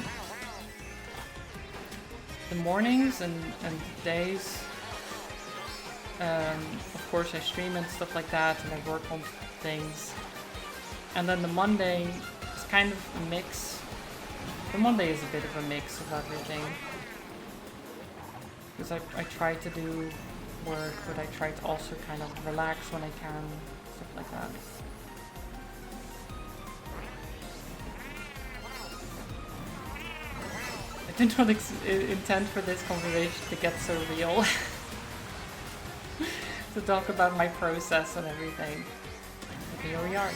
The mornings and days, Of course, I stream and stuff like that, and I work on things. And then the Monday is kind of a mix. The Monday is a bit of a mix of everything. Because I try to do work, but I try to also kind of relax when I can, stuff like that. I did not intend for this conversation to get so real. To talk about my process and everything. But here we are.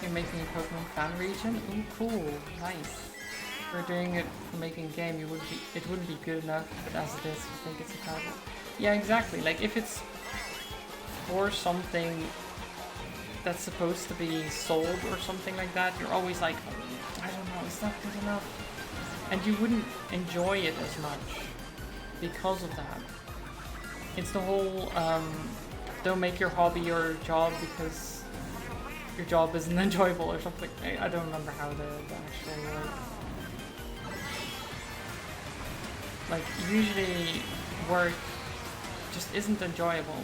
You're making a Pokemon fan region? Ooh, cool, nice. If you're doing it for making a game, it wouldn't be good enough, but as it is, I think it's incredible. Yeah, exactly. Like if it's for something that's supposed to be sold or something like that, you're always like, oh, I don't know, it's not good enough. And you wouldn't enjoy it as much because of that. It's the whole, don't make your hobby your job because your job isn't enjoyable or something. I don't remember how the actual word. Like, usually work just isn't enjoyable.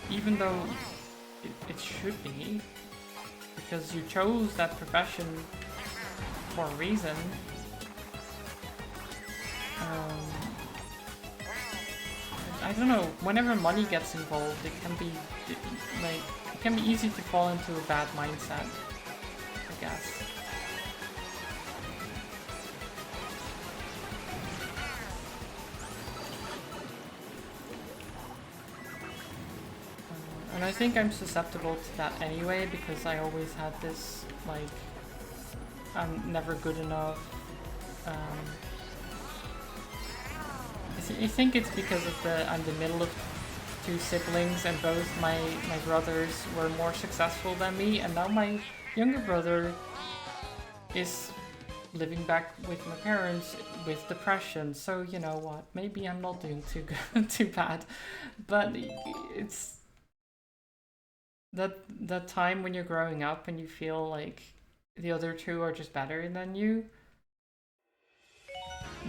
Even though it should be, because you chose that profession for a reason. I don't know, whenever money gets involved, it can be easy to fall into a bad mindset, I guess. And I think I'm susceptible to that anyway, because I always had this, like, I'm never good enough. I think it's because of I'm the middle of two siblings, and both my brothers were more successful than me, and now my younger brother is living back with my parents with depression. So you know what? Maybe I'm not doing too good, too bad, but it's that time when you're growing up and you feel like the other two are just better than you.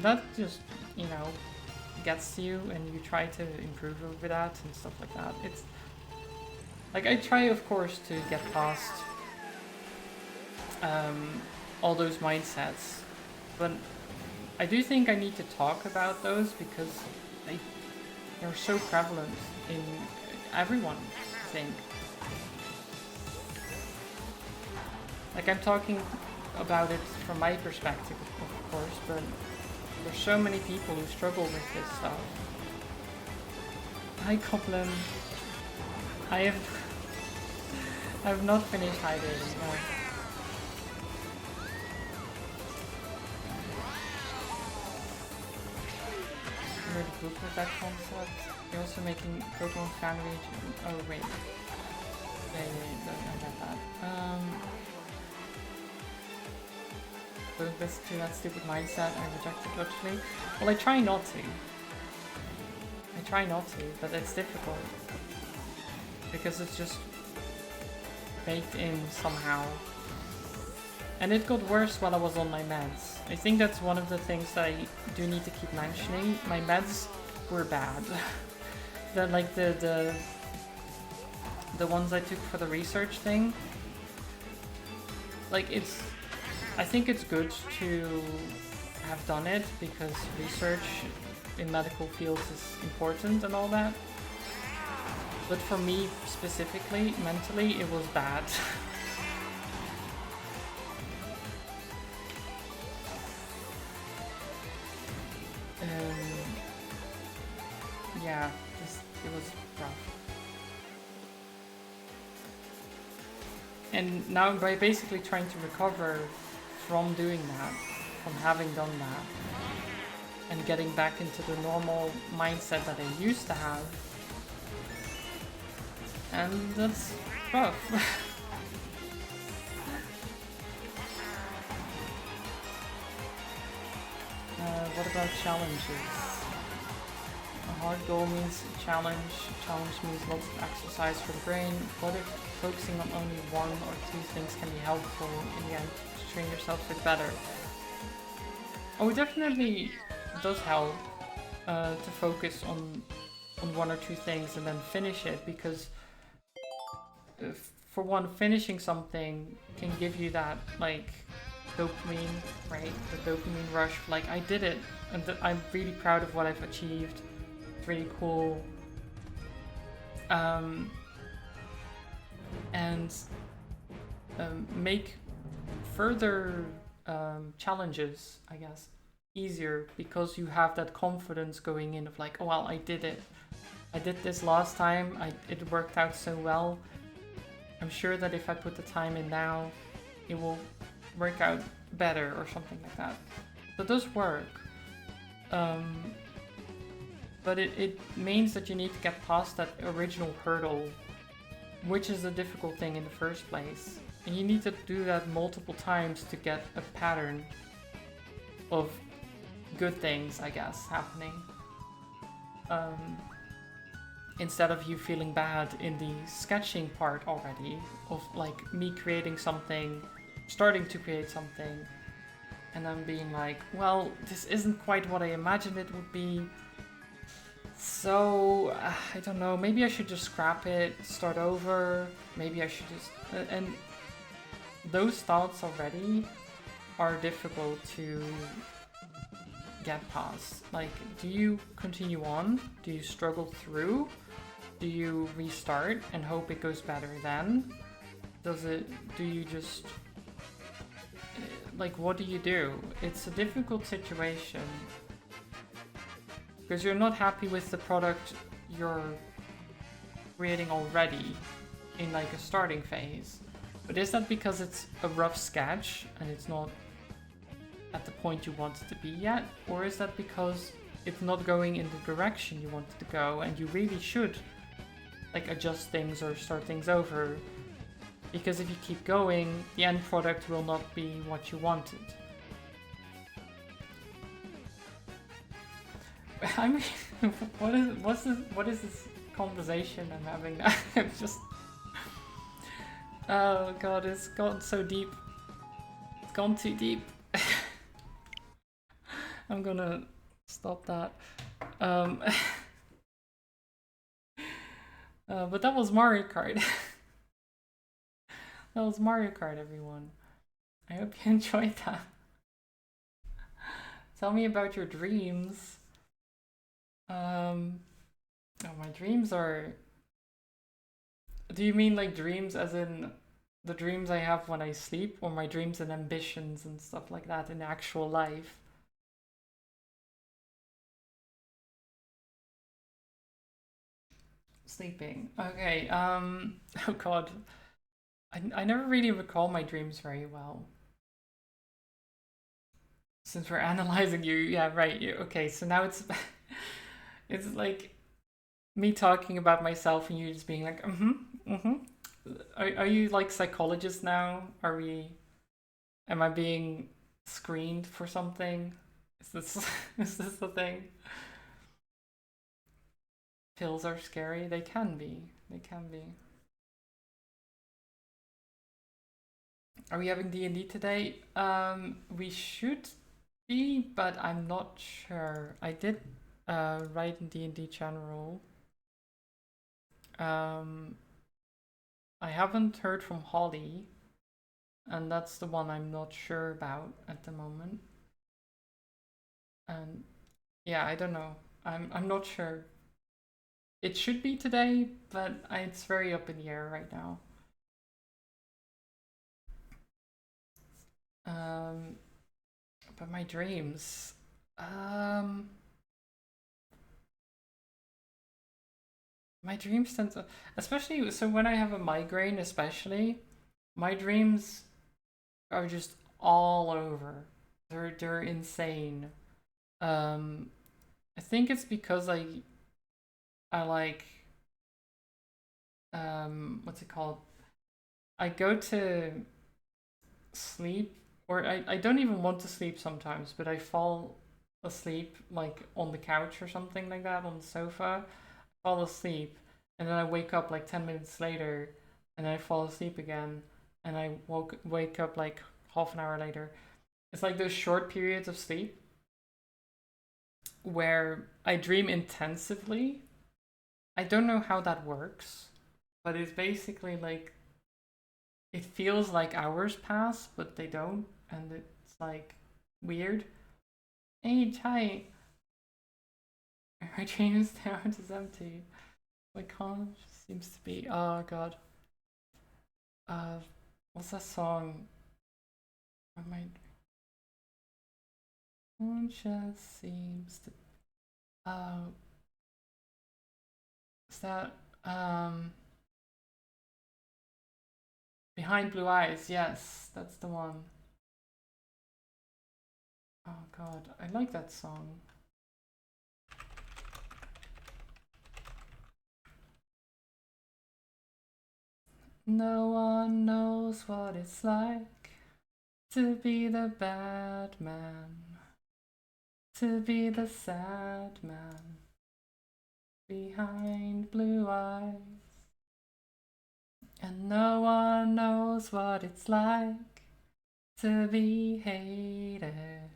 That just, you know, gets to you, and you try to improve over that and stuff like that. It's like I try, of course, to get past all those mindsets, but I do think I need to talk about those because they're so prevalent in everyone, I think. Like, I'm talking about it from my perspective, of course, but there's so many people who struggle with this stuff. Hi, Coplin. I have not finished hydrating, no. I'm really good with that concept. You're also making Pokemon fan region. Oh, wait. Yeah, I get that. Don't listen to that stupid mindset, I reject it totally. Well, I try not to. But it's difficult. Because it's just baked in somehow. And it got worse while I was on my meds. I think that's one of the things that I do need to keep mentioning. My meds were bad. the ones I took for the research thing. Like, I think it's good to have done it because research in medical fields is important and all that. But for me specifically, mentally, it was bad. Yeah, it was rough. And now by basically trying to recover from doing that, from having done that, and getting back into the normal mindset that I used to have, and that's rough. What about challenges? A hard goal means challenge. Challenge means lots of exercise for the brain. What if focusing on only one or two things can be helpful in the end to train yourself to get better? Oh, it definitely does help to focus on one or two things and then finish it, because for one, finishing something can give you that like dopamine, right? The dopamine rush. Like I did it, and I'm really proud of what I've achieved. It's really cool. Um, and make further challenges, I guess, easier, because you have that confidence going in of like, oh well, I did it. I did this last time. It worked out so well. I'm sure that if I put the time in now, it will work out better or something like that. So it does work. Um, but it means that you need to get past that original hurdle, which is the difficult thing in the first place. And you need to do that multiple times to get a pattern of good things, I guess, happening. Instead of you feeling bad in the sketching part already, of like me creating something, starting to create something, and then being like, well, this isn't quite what I imagined it would be. So, I don't know, maybe I should just scrap it, start over, maybe I should just... and those thoughts already are difficult to get past. Like, do you continue on? Do you struggle through? Do you restart and hope it goes better then? Do you just... like, what do you do? It's a difficult situation. Because you're not happy with the product you're creating already in like a starting phase. But is that because it's a rough sketch and it's not at the point you want it to be yet? Or is that because it's not going in the direction you want it to go and you really should like adjust things or start things over? Because if you keep going, the end product will not be what you wanted. I mean, what is this conversation I'm having now? I'm just... oh god, it's gone so deep. It's gone too deep. I'm gonna stop that. But that was Mario Kart. That was Mario Kart, everyone. I hope you enjoyed that. Tell me about your dreams. Oh, my dreams are... do you mean like dreams as in the dreams I have when I sleep, or my dreams and ambitions and stuff like that in actual life? Sleeping. Okay, oh god. I never really recall my dreams very well. Since we're analyzing you, yeah, right. Okay, so now it's it's like me talking about myself and you just being like, Are you like psychologist now? Are we? Am I being screened for something? Is this is this the thing? Pills are scary. They can be. They can be. Are we having D&D today? We should be, but I'm not sure. I did write in D&D general. Um, I haven't heard from Holly, and that's the one I'm not sure about at the moment. And yeah, I don't know. I'm not sure. It should be today, but it's very up in the air right now. Um, but my dreams. My dreams tend to, especially so when I have a migraine, especially, my dreams are just all over. They're insane. Um, I think it's because I like what's it called? I go to sleep, or I don't even want to sleep sometimes, but I fall asleep like on the couch or something like that, on the sofa. I fall asleep, and then I wake up like 10 minutes later, and then I fall asleep again, and I wake up like half an hour later. It's like those short periods of sleep, where I dream intensively. I don't know how that works, but it's basically like it feels like hours pass, but they don't, and it's like weird. Hey, hi. My dreams down is empty. My conscience seems to be. Oh god. Uh, what's that song? My conscience seems to. Uh, is that Behind Blue Eyes? Yes, that's the one. Oh god, I like that song. No one knows what it's like to be the bad man, to be the sad man behind blue eyes. And no one knows what it's like to be hated,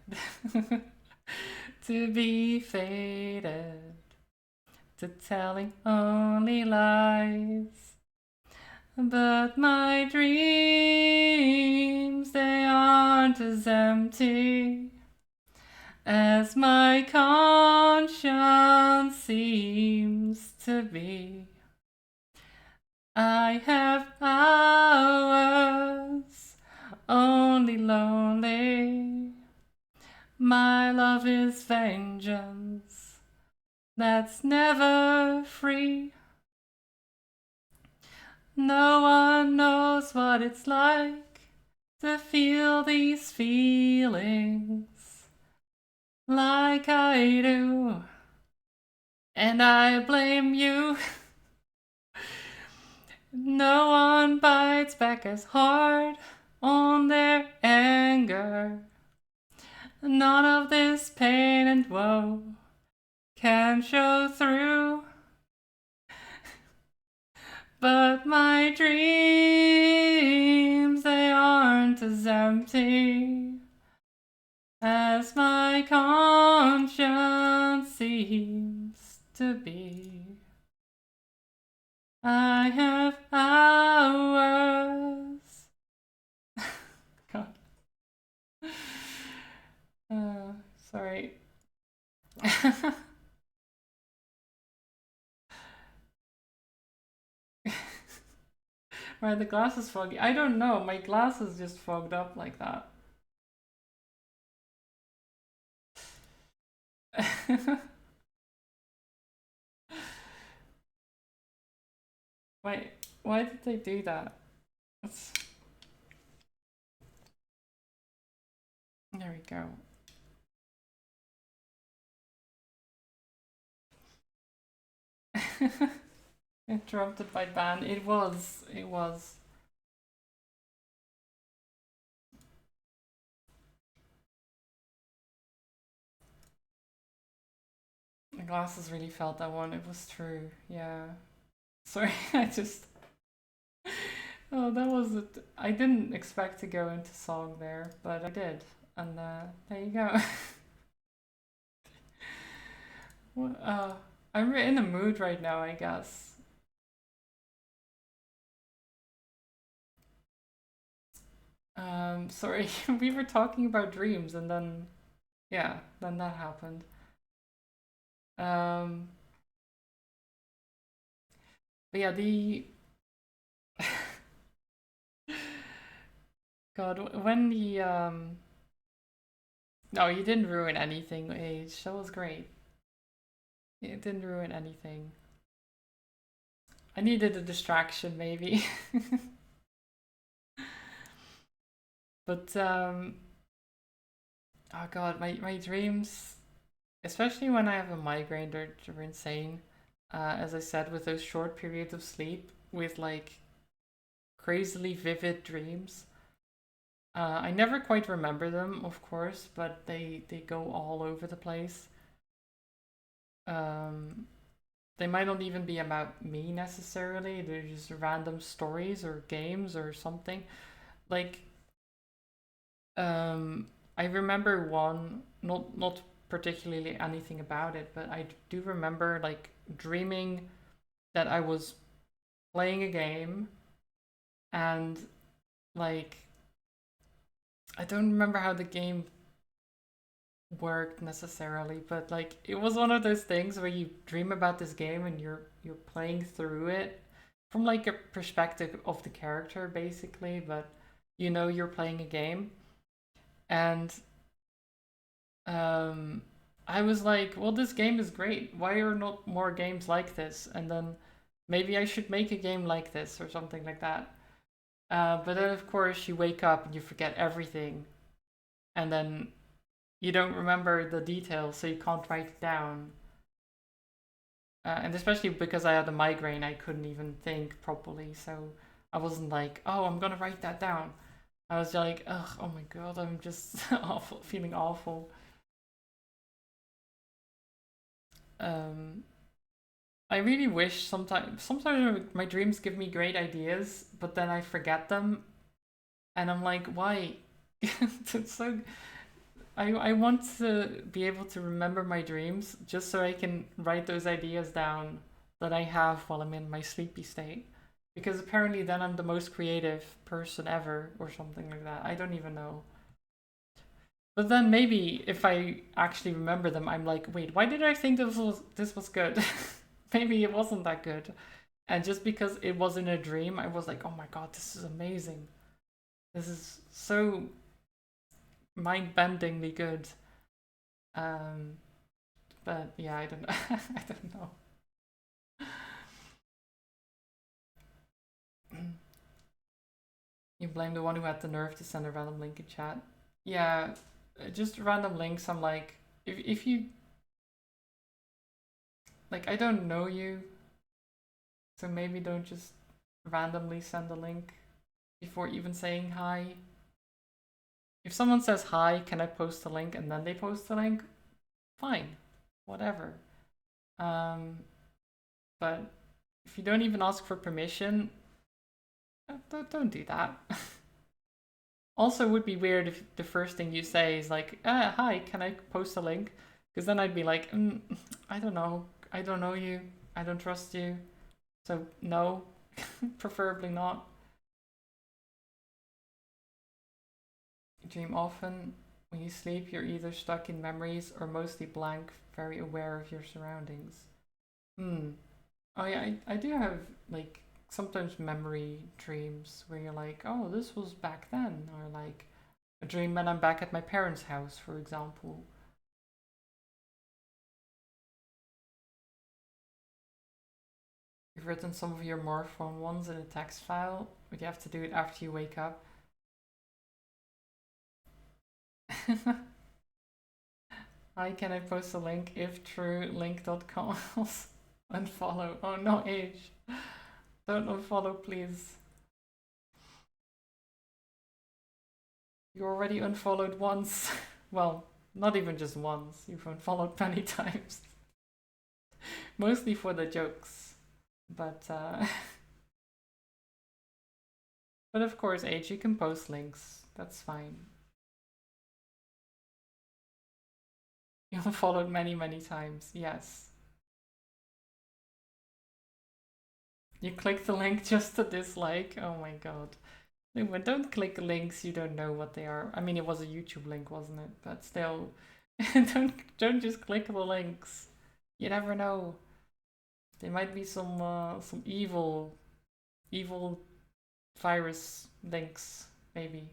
to be faded, to telling only lies. But my dreams, they aren't as empty as my conscience seems to be. I have hours only lonely. My love is vengeance that's never free. No one knows what it's like to feel these feelings like I do. And I blame you. No one bites back as hard on their anger. None of this pain and woe can show through. But my dreams, they aren't as empty as my conscience seems to be. I have hours. God. Sorry. Why the glass is foggy? I don't know. My glass is just fogged up like that. Wait, why did they do that? It's... There we go. Interrupted by ban. It was. It was. The glasses really felt that one. It was true. Yeah. Sorry, I just. Oh, that was it. I didn't expect to go into song there, but I did. And there you go. Well, I'm in a mood right now, I guess. Sorry, we were talking about dreams, and then yeah, then that happened. Um, but yeah, the God, when the no, you didn't ruin anything, Age. That was great. It didn't ruin anything. I needed a distraction, maybe. But oh God, my dreams, especially when I have a migraine, they're insane. As I said, with those short periods of sleep, with like crazily vivid dreams. I never quite remember them, of course, but they go all over the place. Um, they might not even be about me necessarily. They're just random stories or games or something. Like, I remember one, not particularly anything about it, but I do remember like dreaming that I was playing a game and like I don't remember how the game worked necessarily, but like it was one of those things where you dream about this game and you're playing through it from like a perspective of the character basically, but you know you're playing a game. And um I was like, well, this game is great. Why are not more games like this? And then maybe I should make a game like this or something like that. But then of course you wake up and you forget everything, and then you don't remember the details, so you can't write it down. And especially because I had a migraine, I couldn't even think properly. So I wasn't like, oh, I'm gonna write that down. I was like, ugh, oh my god, I'm just awful, feeling awful. Um, I really wish sometimes my dreams give me great ideas, but then I forget them, and I'm like, why? It's so I want to be able to remember my dreams just so I can write those ideas down that I have while I'm in my sleepy state. Because apparently then I'm the most creative person ever or something like that. I don't even know. But then maybe if I actually remember them, I'm like, wait, why did I think this was good? Maybe it wasn't that good. And just because it was in a dream, I was like, oh my god, this is amazing. This is so mind-bendingly good. Um, but yeah, I don't know. I don't know. You blame the one who had the nerve to send a random link in chat. Yeah, just random links. I'm like, if you like, I don't know you, so maybe don't just randomly send a link before even saying hi. If someone says hi, can I post a link, and then they post a link, fine, whatever. Um, but if you don't even ask for permission, don't do that. Also, it would be weird if the first thing you say is like, hi, can I post a link? Because then I'd be like, I don't know. I don't know you. I don't trust you. So, no, preferably not. You dream often. When you sleep, you're either stuck in memories or mostly blank, very aware of your surroundings. Hmm. Oh yeah, I do have like sometimes memory dreams where you're like, oh, this was back then, or like a dream when I'm back at my parents' house, for example. You've written some of your more fun ones in a text file, but you have to do it after you wake up. Hi, can I post a link? If true, link.com. Unfollow. Oh no, age. Don't unfollow, please. You already unfollowed once. Well, not even just once. You've unfollowed many times. Mostly for the jokes. But but of course, age, you can post links. That's fine. You unfollowed many, many times. Yes. You click the link just to dislike. Oh my god. Don't click links you don't know what they are. I mean, it was a YouTube link, wasn't it? But still, don't just click the links. You never know. There might be some evil virus links, maybe.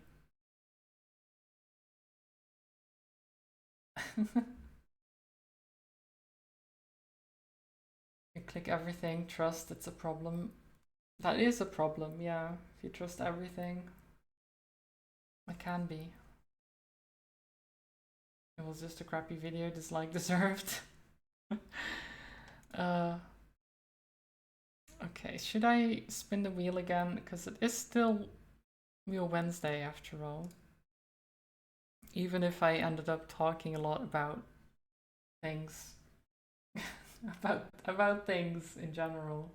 You click everything, trust it's a problem. That is a problem, yeah. If you trust everything, it can be. It was just a crappy video, dislike deserved. uh, okay, should I spin the wheel again? Because it is still Wheel Wednesday after all. Even if I ended up talking a lot about things, about things in general.